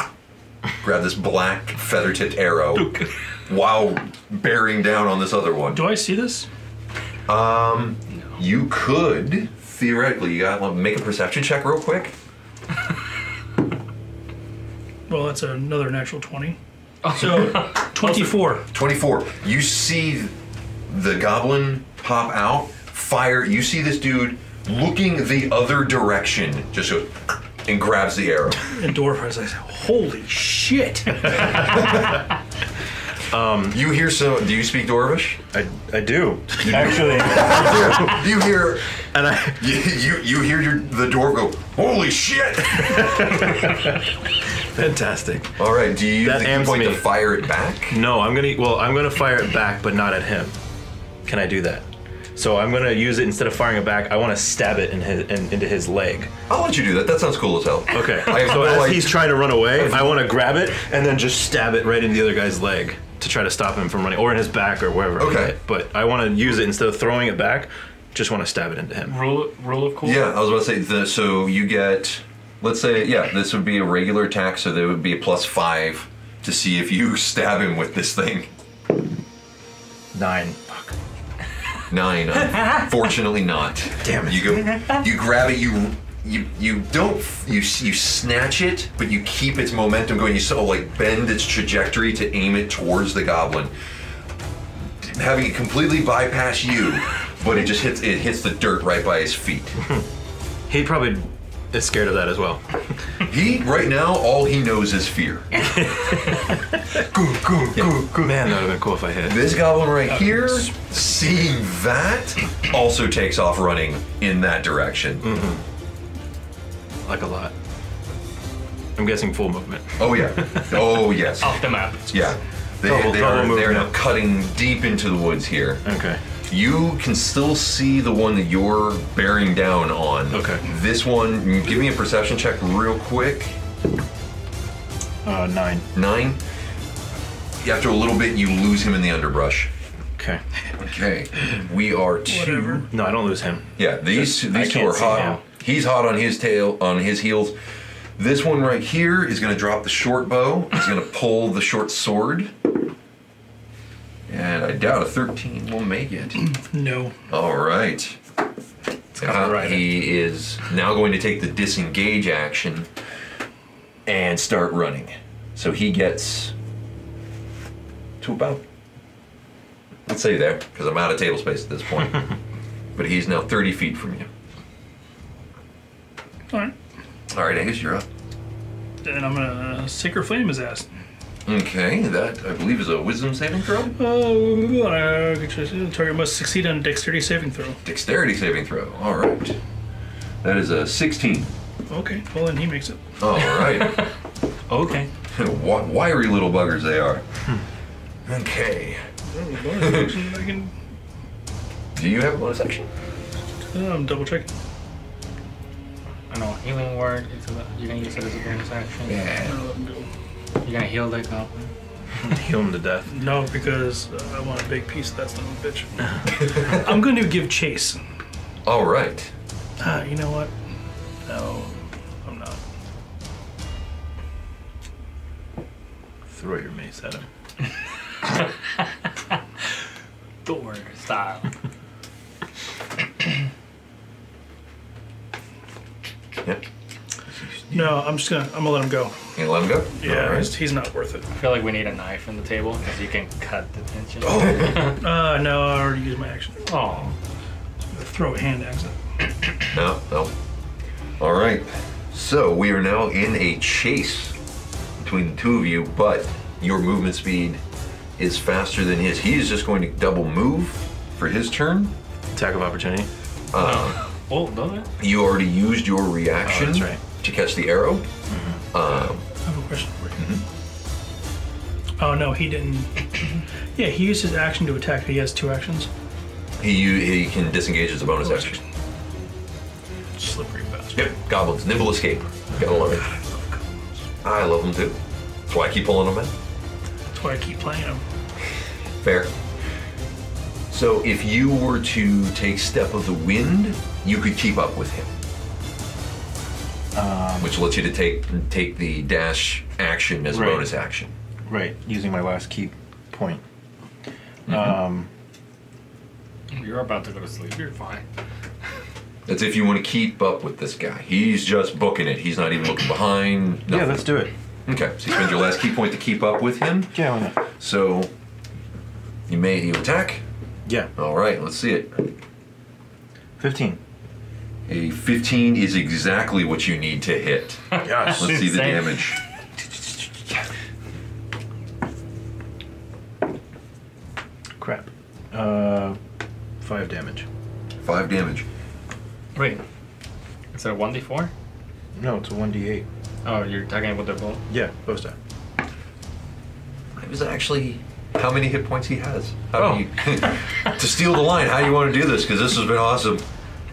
grab this black feather-tipped arrow, while bearing down on this other one. Do I see this? You could theoretically. You gotta make a perception check real quick. Well, that's another natural 20. So 24. 24. You see the goblin pop out, fire. You see this dude looking the other direction, just goes and grabs the arrow. And Dwarf, I was like, holy shit. You hear some. Do you speak Dwarvish? I do. Actually. You hear. And you hear the dwarf go, holy shit! Fantastic. All right, do you That think you amps point me. to fire it back? No, I'm gonna fire it back, but not at him. Can I do that? So I'm gonna use it instead of firing it back. I want to stab it into his leg. I'll let you do that. That sounds cool as hell. Okay. I So feel as like- he's trying to run away, I want to grab it and then just stab it right into the other guy's leg to try to stop him from running, or in his back or wherever. Okay. But I want to use it instead of throwing it back. Just want to stab it into him. Rule of cool? Yeah, I was about to say, so you get, let's say, this would be a regular attack, so there would be a +5 to see if you stab him with this thing. 9. 9, unfortunately not. Damn it. You grab it, you snatch it, but you keep its momentum going. You sort of like bend its trajectory to aim it towards the goblin, having it completely bypass you, but it just hits the dirt right by his feet. He probably is scared of that as well. Right now, all he knows is fear. Man, that would have been cool if I hit. This goblin right here, seeing that, also takes off running in that direction. Like a lot. I'm guessing full movement. Oh yeah. Oh yes. Off the map. Yeah. Double They are movement. now cutting deep into the woods here. Okay. You can still see the one that you're bearing down on. Okay. This one, give me a perception check real quick. 9. 9. After a little bit, you lose him in the underbrush. Okay. Okay. We are two. Whatever. No, I don't lose him. Yeah, these two can't are see hot. him. He's hot on his tail, on his heels. This one right here is going to drop the short bow. He's going to pull the short sword. And I doubt a 13 will make it. No. All right. copyrighted. He is now going to take the disengage action and start running. So he gets to about, let's say there, because I'm out of table space at this point. But he's now 30 feet from you. Alright. All right, Angus, you're up. Then I'm gonna Sacred Flame his ass. Okay, that I believe is a wisdom saving throw. Target must succeed on a dexterity saving throw. Dexterity saving throw. All right. That is a 16. Okay, well then he makes it. All right. Okay. Wiry little buggers they are. Okay. I can Do you have a bonus action? I'm double checking. And know, healing word. You're gonna use it as a bonus action. Yeah. No, let him go. You're gonna heal that goblin. Heal him to death. No, because I want a big piece of that son of a bitch. I'm going to give chase. All right. You know what? No, I'm not. Throw your mace at him. Thor style. Yep. No, I'm gonna let him go. You let him go? Yeah, All right. he's not worth it. I feel like we need a knife on the table because you can cut the tension. Oh. No, I already used my action. Oh. Throw a hand axe at him. No. All right. So we are now in a chase between the two of you, but your movement speed is faster than his. He is just going to double move for his turn. Attack of opportunity. Oh, does it? You already used your reaction that's right. to catch the arrow. I have a question for you. Oh no, he didn't. Yeah, he used his action to attack. He has 2 actions. He can disengage as a bonus action. Slippery bastard. Yep. Goblins, nimble escape. Gotta love it. I love them too. That's why I keep pulling them in. That's why I keep playing him. Fair. So if you were to take Step of the Wind, you could keep up with him. Which lets you to take the dash action as a Right. bonus action. Right, using my last key point. You're about to go to sleep. You're fine. That's if you want to keep up with this guy. He's just booking it. He's not even looking behind. Nothing. Yeah, let's do it. Okay, so you spend your last key point to keep up with him. Yeah, why not? So you attack. Yeah, All right, let's see it. 15. A 15 is exactly what you need to hit. Yes. Let's see the Insane. damage. Crap. 5 damage. 5 damage. Wait. Is it a 1d4? No, it's a 1d8. Oh, you're attacking with the bow? Yeah, bow staff. It was actually how many hit points he has. Oh. To steal the line, how do you want to do this? Because this has been awesome.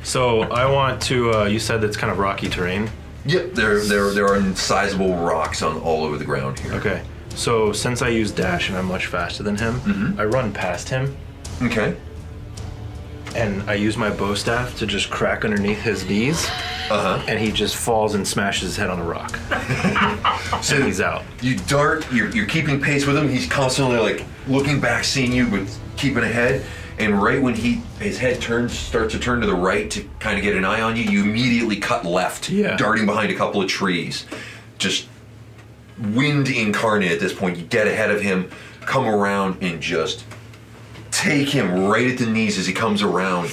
So I want to. You said it's kind of rocky terrain. Yep, there are sizable rocks all over the ground here. Okay. So since I use dash and I'm much faster than him, I run past him Okay. and I use my bow staff to just crack underneath his knees, and he just falls and smashes his head on a rock. So And he's out. You dart. You're keeping pace with him. He's constantly like looking back, seeing you, but keeping ahead. And right when his head starts to turn to the right to kind of get an eye on you, you immediately cut left, darting behind a couple of trees. Just wind incarnate at this point. You get ahead of him, come around, and just take him right at the knees as he comes around.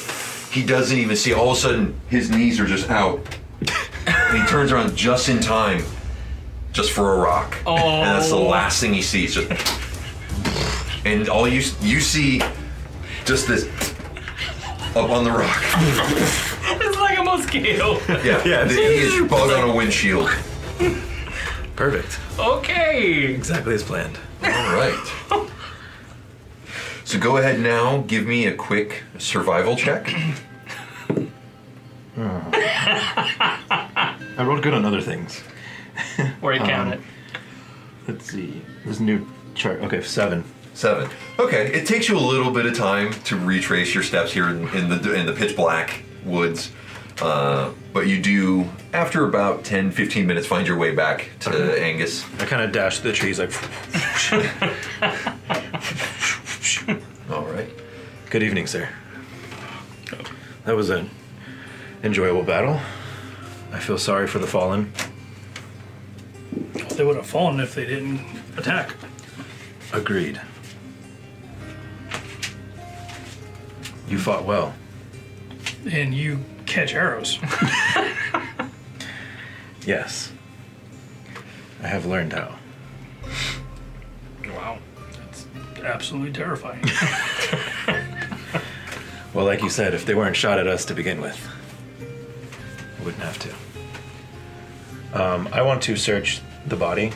He doesn't even see. All of a sudden, his knees are just out. And he turns around just in time, just for a rock. Oh. And that's the last thing he sees. Just, and all you see, just this up on the rock. It's like a mosquito. Yeah, he is bug on a windshield. Perfect. Okay. Exactly as planned. All right. So go ahead now, give me a quick survival check. I rolled good on other things. Where you count it. Let's see. This new chart. Okay, 7. 7. Okay, it takes you a little bit of time to retrace your steps here in the pitch black woods, but you do, after about 10-15 minutes, find your way back to Angus. I kind of dashed the trees like. All right. Good evening, sir. That was an enjoyable battle. I feel sorry for the fallen. They would have fallen if they didn't attack. Agreed. You fought well. And you catch arrows. Yes. I have learned how. Wow. That's absolutely terrifying. Well, like you said, if they weren't shot at us to begin with, I wouldn't have to. I want to search the body.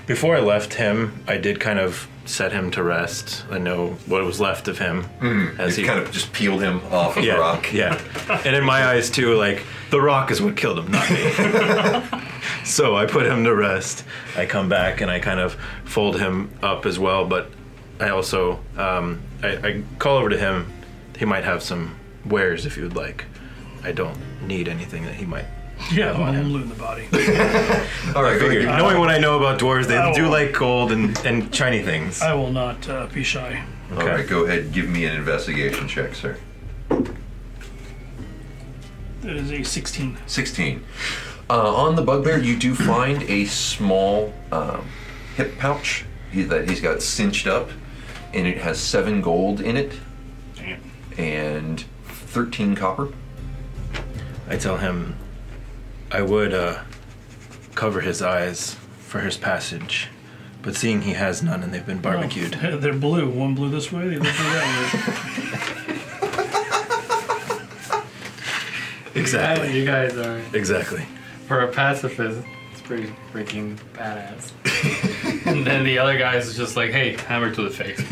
Before I left him, I did kind of set him to rest. I know what was left of him. You kind of just peeled him off of the rock. Yeah. And in my eyes, too, like, The rock is what killed him, not me. So I put him to rest. I come back and I kind of fold him up as well, but I also I call over to him. He might have some wares if you would like. I don't need anything that he might. Yeah, I'm looting the body. All right, Figured, knowing what I know about dwarves, they do like gold and shiny things. I will not be shy. Okay. All right, go ahead and give me an investigation check, sir. That is a 16. 16. On the bugbear, you do find a small hip pouch that he's got cinched up, and it has 7 gold in it. Damn. And 13 copper. I tell him I would cover his eyes for his passage, but seeing he has none and they've been barbecued. Well, they're blue. One blue this way, the other blue that way. Exactly. You guys are. Exactly. For a pacifist, it's pretty freaking badass. And then the other guy is just like, hey, hammer to the face.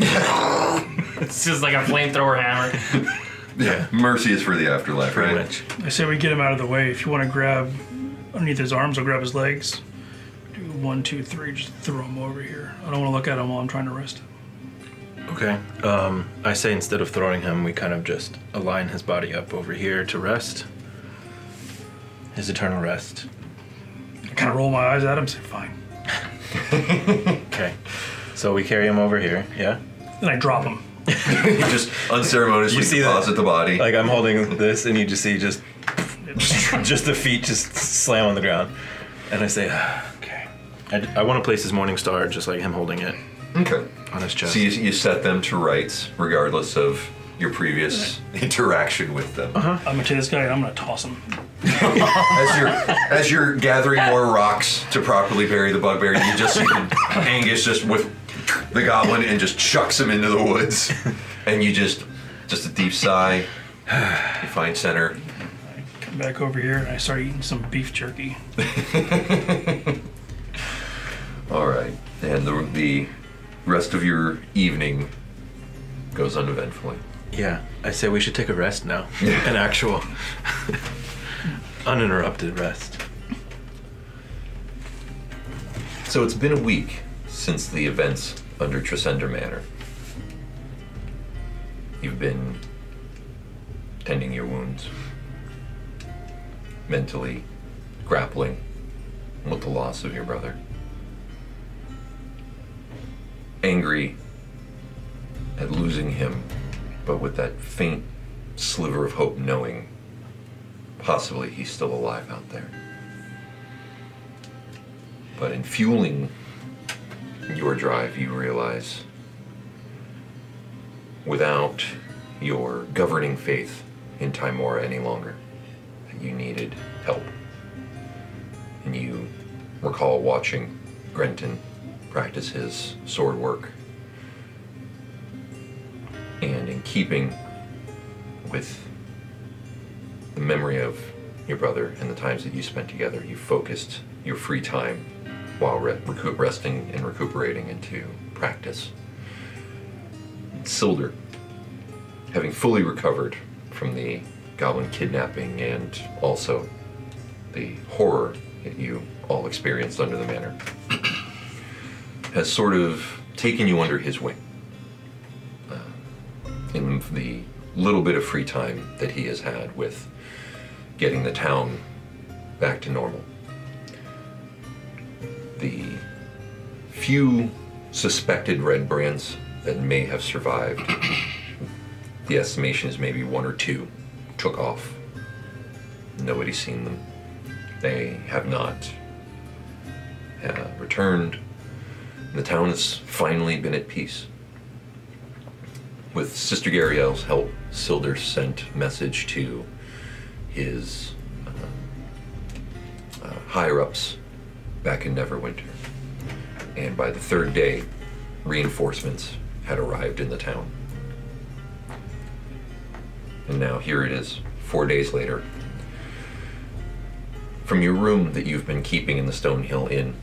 It's just like a flamethrower hammer. Yeah, mercy is for the afterlife, Pretty right? much. I say we get him out of the way. If you want to grab underneath his arms, I'll grab his legs. Do 1, 2, 3, just throw him over here. I don't want to look at him while I'm trying to rest him. Okay. I say instead of throwing him, we kind of just align his body up over here to rest. His eternal rest. I kind of roll my eyes at him and say, fine. Okay. So we carry him over here, yeah? Then I drop him. You just unceremoniously You see deposit the body. Like I'm holding this and you just see just the feet just slam on the ground. And I say, okay. I want to place his morning star just like him holding it Okay. on his chest. So you set them to rights, regardless of your previous interaction with them. I'm going to take this guy and I'm going to toss him. As you're gathering more rocks to properly bury the bugbear, you just see Angus just with the goblin and just chucks him into the woods. And you just a deep sigh. You find center. I come back over here and I start eating some beef jerky. All right. And the rest of your evening goes uneventfully. Yeah, I say we should take a rest now. An actual uninterrupted rest. So it's been a week since the events under Tresender Manor. You've been tending your wounds, mentally grappling with the loss of your brother, angry at losing him, but with that faint sliver of hope knowing possibly he's still alive out there. But in fueling your drive, you realize without your governing faith in Timora any longer, that you needed help. And you recall watching Grenton practice his sword work. And in keeping with the memory of your brother and the times that you spent together, you focused your free time while resting and recuperating into practice. Sildur, having fully recovered from the goblin kidnapping and also the horror that you all experienced under the manor, has sort of taken you under his wing. In the little bit of free time that he has had with getting the town back to normal. The few suspected red brands that may have survived, the estimation is maybe 1 or 2 took off. Nobody's seen them. They have not returned. The town has finally been at peace. With Sister Gariel's help, Sildur sent message to his higher-ups back in Neverwinter. And by the 3rd day, reinforcements had arrived in the town. And now here it is, 4 days later. From your room that you've been keeping in the Stonehill Inn,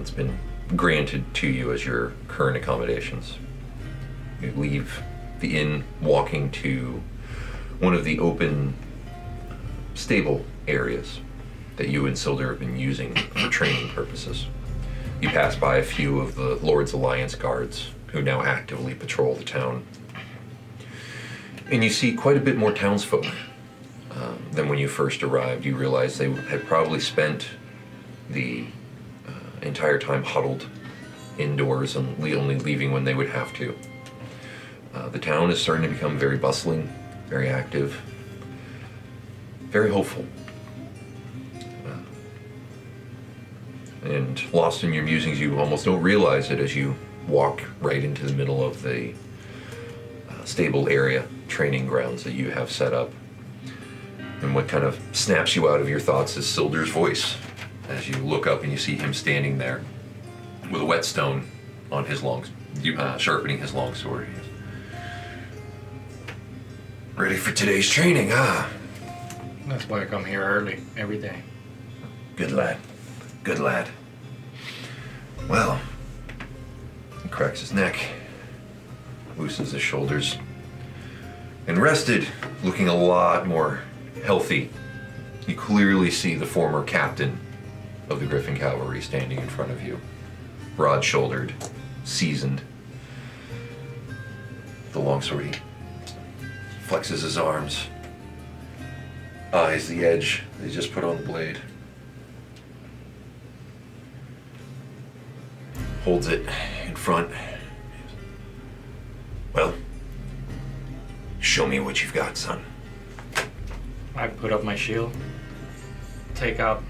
it's been granted to you as your current accommodations. You leave the inn walking to one of the open stable areas that you and Silder have been using for training purposes. You pass by a few of the Lord's Alliance guards who now actively patrol the town. And you see quite a bit more townsfolk than when you first arrived. You realize they had probably spent the entire time huddled indoors and only leaving when they would have to. The town is starting to become very bustling, very active, very hopeful. And lost in your musings, you almost don't realize it as you walk right into the middle of the stable area, training grounds that you have set up. And what kind of snaps you out of your thoughts is Silder's voice as you look up and you see him standing there with a whetstone on his sharpening his long sword. Ready for today's training, huh? That's why I come here early every day. Good lad. Good lad. Well, he cracks his neck, loosens his shoulders, and rested, looking a lot more healthy. You clearly see the former captain of the Griffin Cavalry standing in front of you, broad-shouldered, seasoned. The longsword, he flexes his arms, eyes the edge they just put on the blade, holds it in front. Well, show me what you've got, son. I put up my shield, take out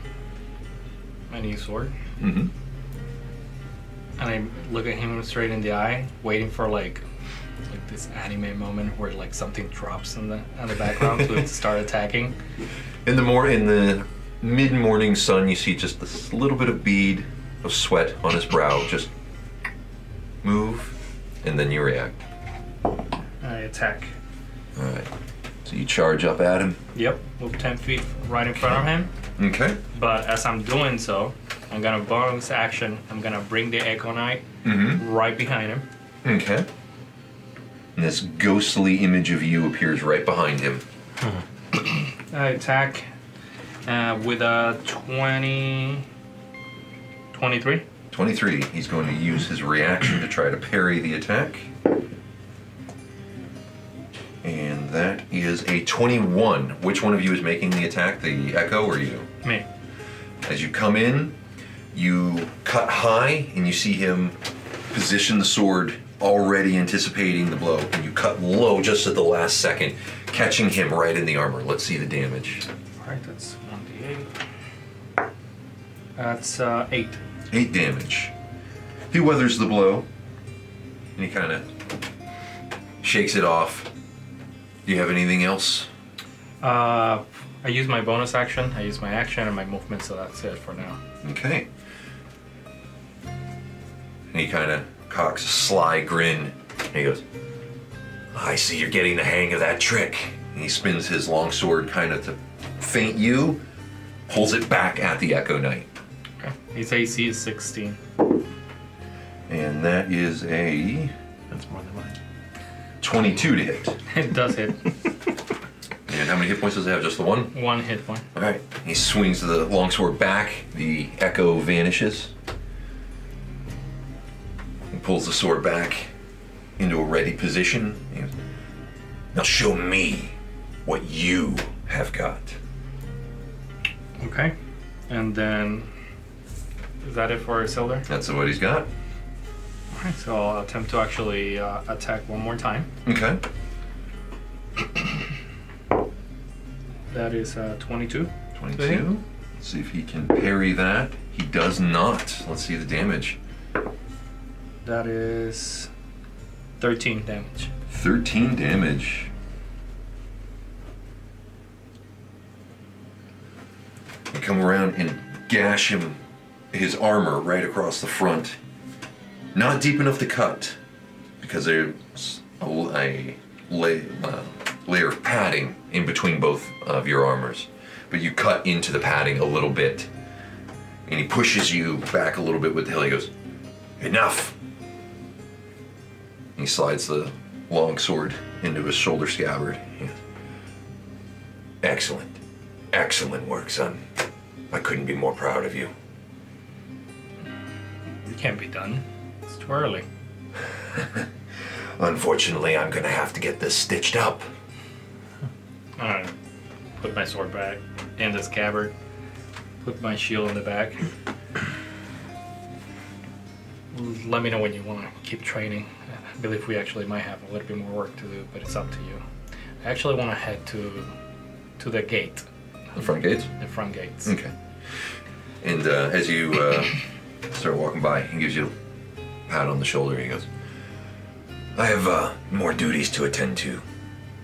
my new sword, and I look at him straight in the eye, waiting for like this anime moment where like something drops in the background to start attacking. In the mid-morning sun, you see just this little bit of bead of sweat on his brow, just move, and then you react. I attack. All right. So you charge up at him. Yep, move 10 feet right in front of him. Okay. But as I'm doing so, I'm gonna bonus action. I'm gonna bring the Echo Knight right behind him. Okay. And this ghostly image of you appears right behind him. I attack with a 23. 23. He's going to use his reaction to try to parry the attack. And that is a 21. Which one of you is making the attack, the Echo or you? Me. As you come in, you cut high and you see him position the sword, already anticipating the blow, and you cut low just at the last second, catching him right in the armor. Let's see the damage. Alright, that's 1d8. That's 8. 8 damage. He weathers the blow, and he kind of shakes it off. Do you have anything else? I use my bonus action, I use my action and my movement, so that's it for now. Okay. And he kind of cocks a sly grin, and he goes, I see you're getting the hang of that trick. And he spins his longsword kind of to feint you, pulls it back at the Echo Knight. Okay. His AC is 16. And that is a... That's more than mine. 22 to hit. It does hit. And how many hit points does it have? Just the one? 1 hit point. Alright. He swings the longsword back. The Echo vanishes. He pulls the sword back into a ready position. He goes, now show me what you have got. Okay. And then... Is that it for Silder? That's what he's got. Alright, so I'll attempt to actually attack one more time. Okay. That is 22. 22. Let's see if he can parry that. He does not. Let's see the damage. That is 13 damage. 13 damage. You come around and gash his armor right across the front. Not deep enough to cut, because there's a layer of padding in between both of your armors. But you cut into the padding a little bit, and he pushes you back a little bit with the hill. He goes, enough! He slides the long sword into his shoulder scabbard. Excellent. Excellent work, son. I couldn't be more proud of you. It can't be done. It's too early. Unfortunately, I'm gonna have to get this stitched up. I put my sword back in the scabbard. Put my shield in the back. Let me know when you want to keep training. I believe we actually might have a little bit more work to do, but it's up to you. I actually want to head to the gate. The front gates? The front gates. Okay. And as you start walking by, he gives you a pat on the shoulder. He goes, I have more duties to attend to,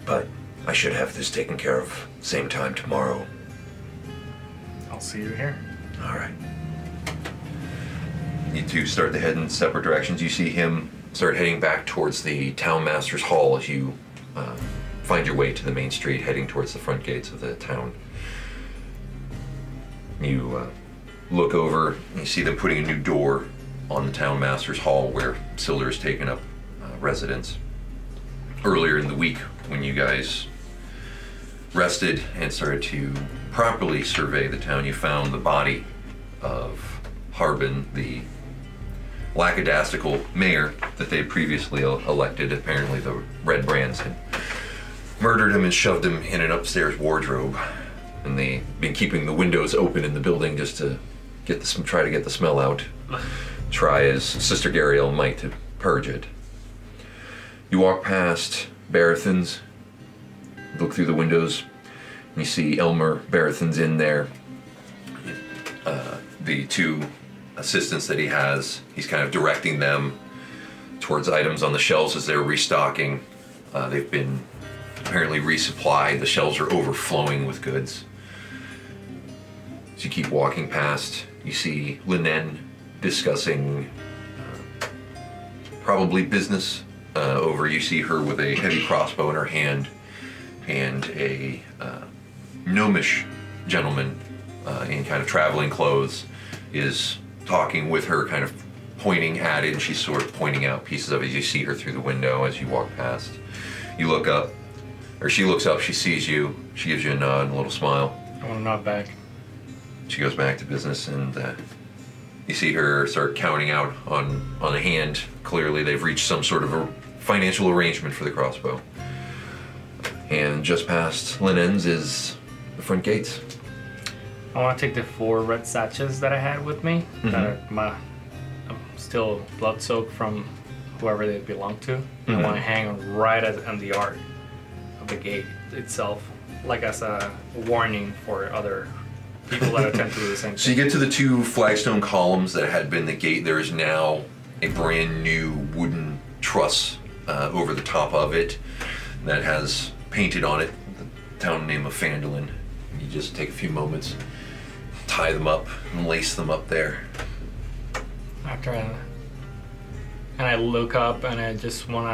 but I should have this taken care of same time tomorrow. I'll see you here. All right. You two start to head in separate directions. You see him start heading back towards the town master's hall as you find your way to the main street, heading towards the front gates of the town. You look over, and you see them putting a new door on the town master's hall where Silder's taken up residence. Earlier in the week, when you guys rested and started to properly survey the town, you found the body of Harbin, the lackadaisical mayor that they previously elected. Apparently the Red Brands had murdered him and shoved him in an upstairs wardrobe, and they've been keeping the windows open in the building just to try to get the smell out. Try as Sister Gariel might to purge it. You walk past Barathon's, look through the windows, and you see Elmer Barathon's in there. The two assistants that he has, he's kind of directing them towards items on the shelves as they're restocking. They've been apparently resupplied. The shelves are overflowing with goods. As you keep walking past, you see Linen discussing probably business over. You see her with a heavy crossbow in her hand, and a gnomish gentleman in kind of traveling clothes is talking with her, kind of pointing at it, and she's sort of pointing out pieces of it. You see her through the window as you walk past. You look up, or she looks up, she sees you, she gives you a nod and a little smile. I want to nod back. She goes back to business, and you see her start counting out on a hand. Clearly they've reached some sort of a financial arrangement for the crossbow. And just past Linen's is the front gates. I want to take the 4 red sachets that I had with me, that are still blood soaked from whoever they belong to. I want to hang them right on the arc of the gate itself, like as a warning for other people that attempt to do the same thing. So you get to the 2 flagstone columns that had been the gate. There is now a brand new wooden truss over the top of it that has painted on it the town name of Phandelver. You just take a few moments, tie them up, and lace them up there. And I look up and I just want to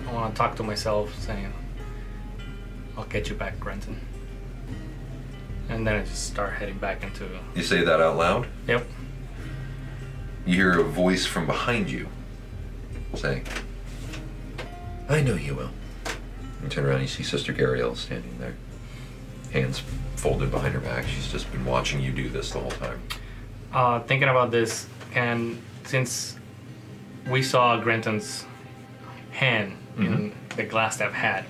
I want to talk to myself, saying, I'll get you back, Grenton. And then I just start heading back into... You say that out loud? Yep. You hear a voice from behind you saying, I know you will. You turn around and you see Sister Gariel standing there, hands folded behind her back. She's just been watching you do this the whole time. Thinking about this, and since we saw Grenton's hand in the glass that I've had,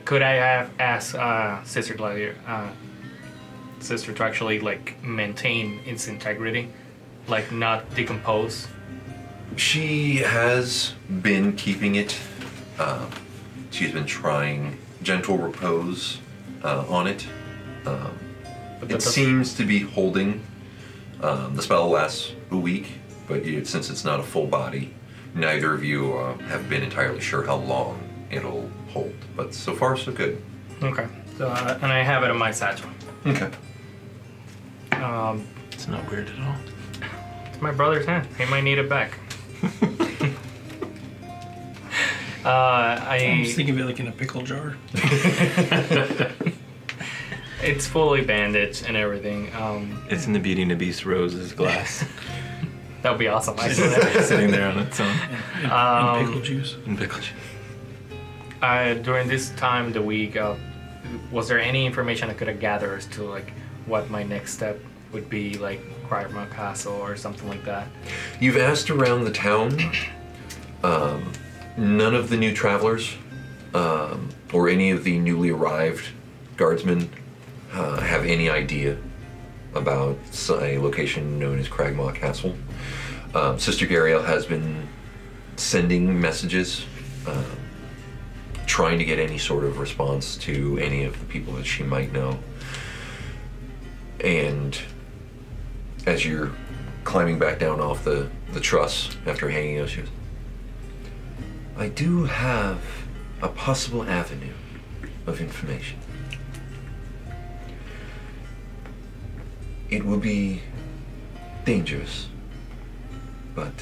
could I have asked Sister Gladiator, Sister to actually maintain its integrity, not decompose? She has been keeping it. She's been trying gentle repose on it. It seems to be holding. The spell lasts a week, but since it's not a full body, neither of you have been entirely sure how long it'll hold. But so far, so good. Okay. So, and I have it in my satchel. Okay. It's not weird at all. It's my brother's hand. He might need it back. I'm just thinking of it in a pickle jar. It's fully bandaged and everything. It's in the Beauty and the Beast Rose's glass. That would be awesome. Sitting there on its own. And pickle juice. And pickle juice. During this time of the week, was there any information I could have gathered as to like what my next step would be, like Cragma Castle or something like that? You've asked around the town. None of the new travelers or any of the newly arrived guardsmen have any idea about a location known as Cragmaw Castle. Sister Gariel has been sending messages, trying to get any sort of response to any of the people that she might know. And as you're climbing back down off the truss after hanging out, she goes, I do have a possible avenue of information. It will be dangerous, but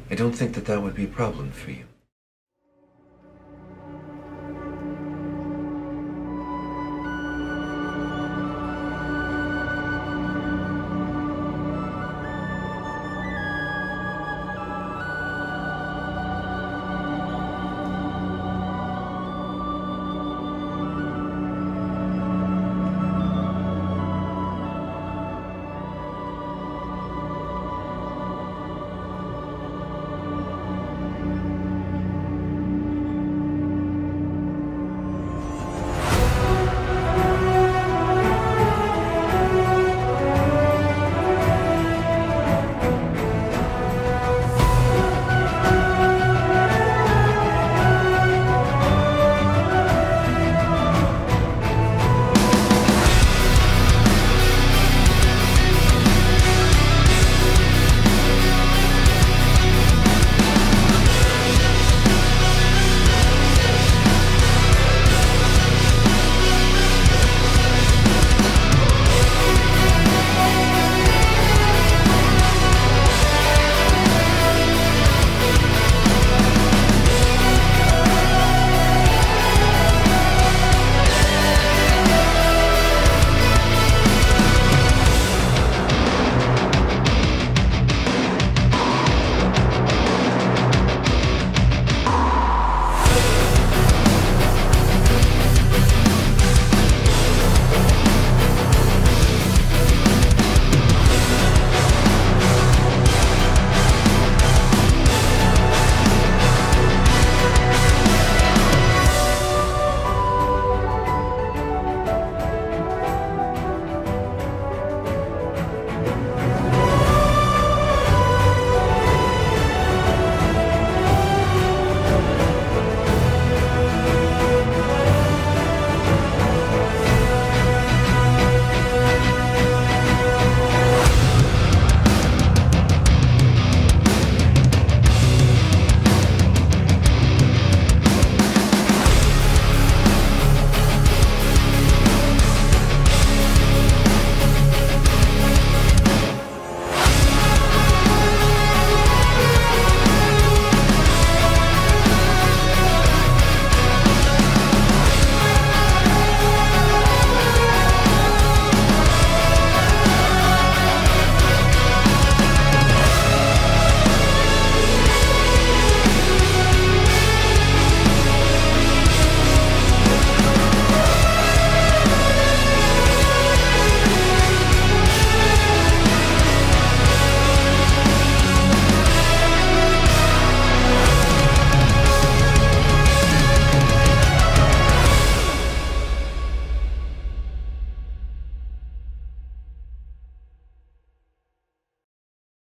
I don't think that would be a problem for you.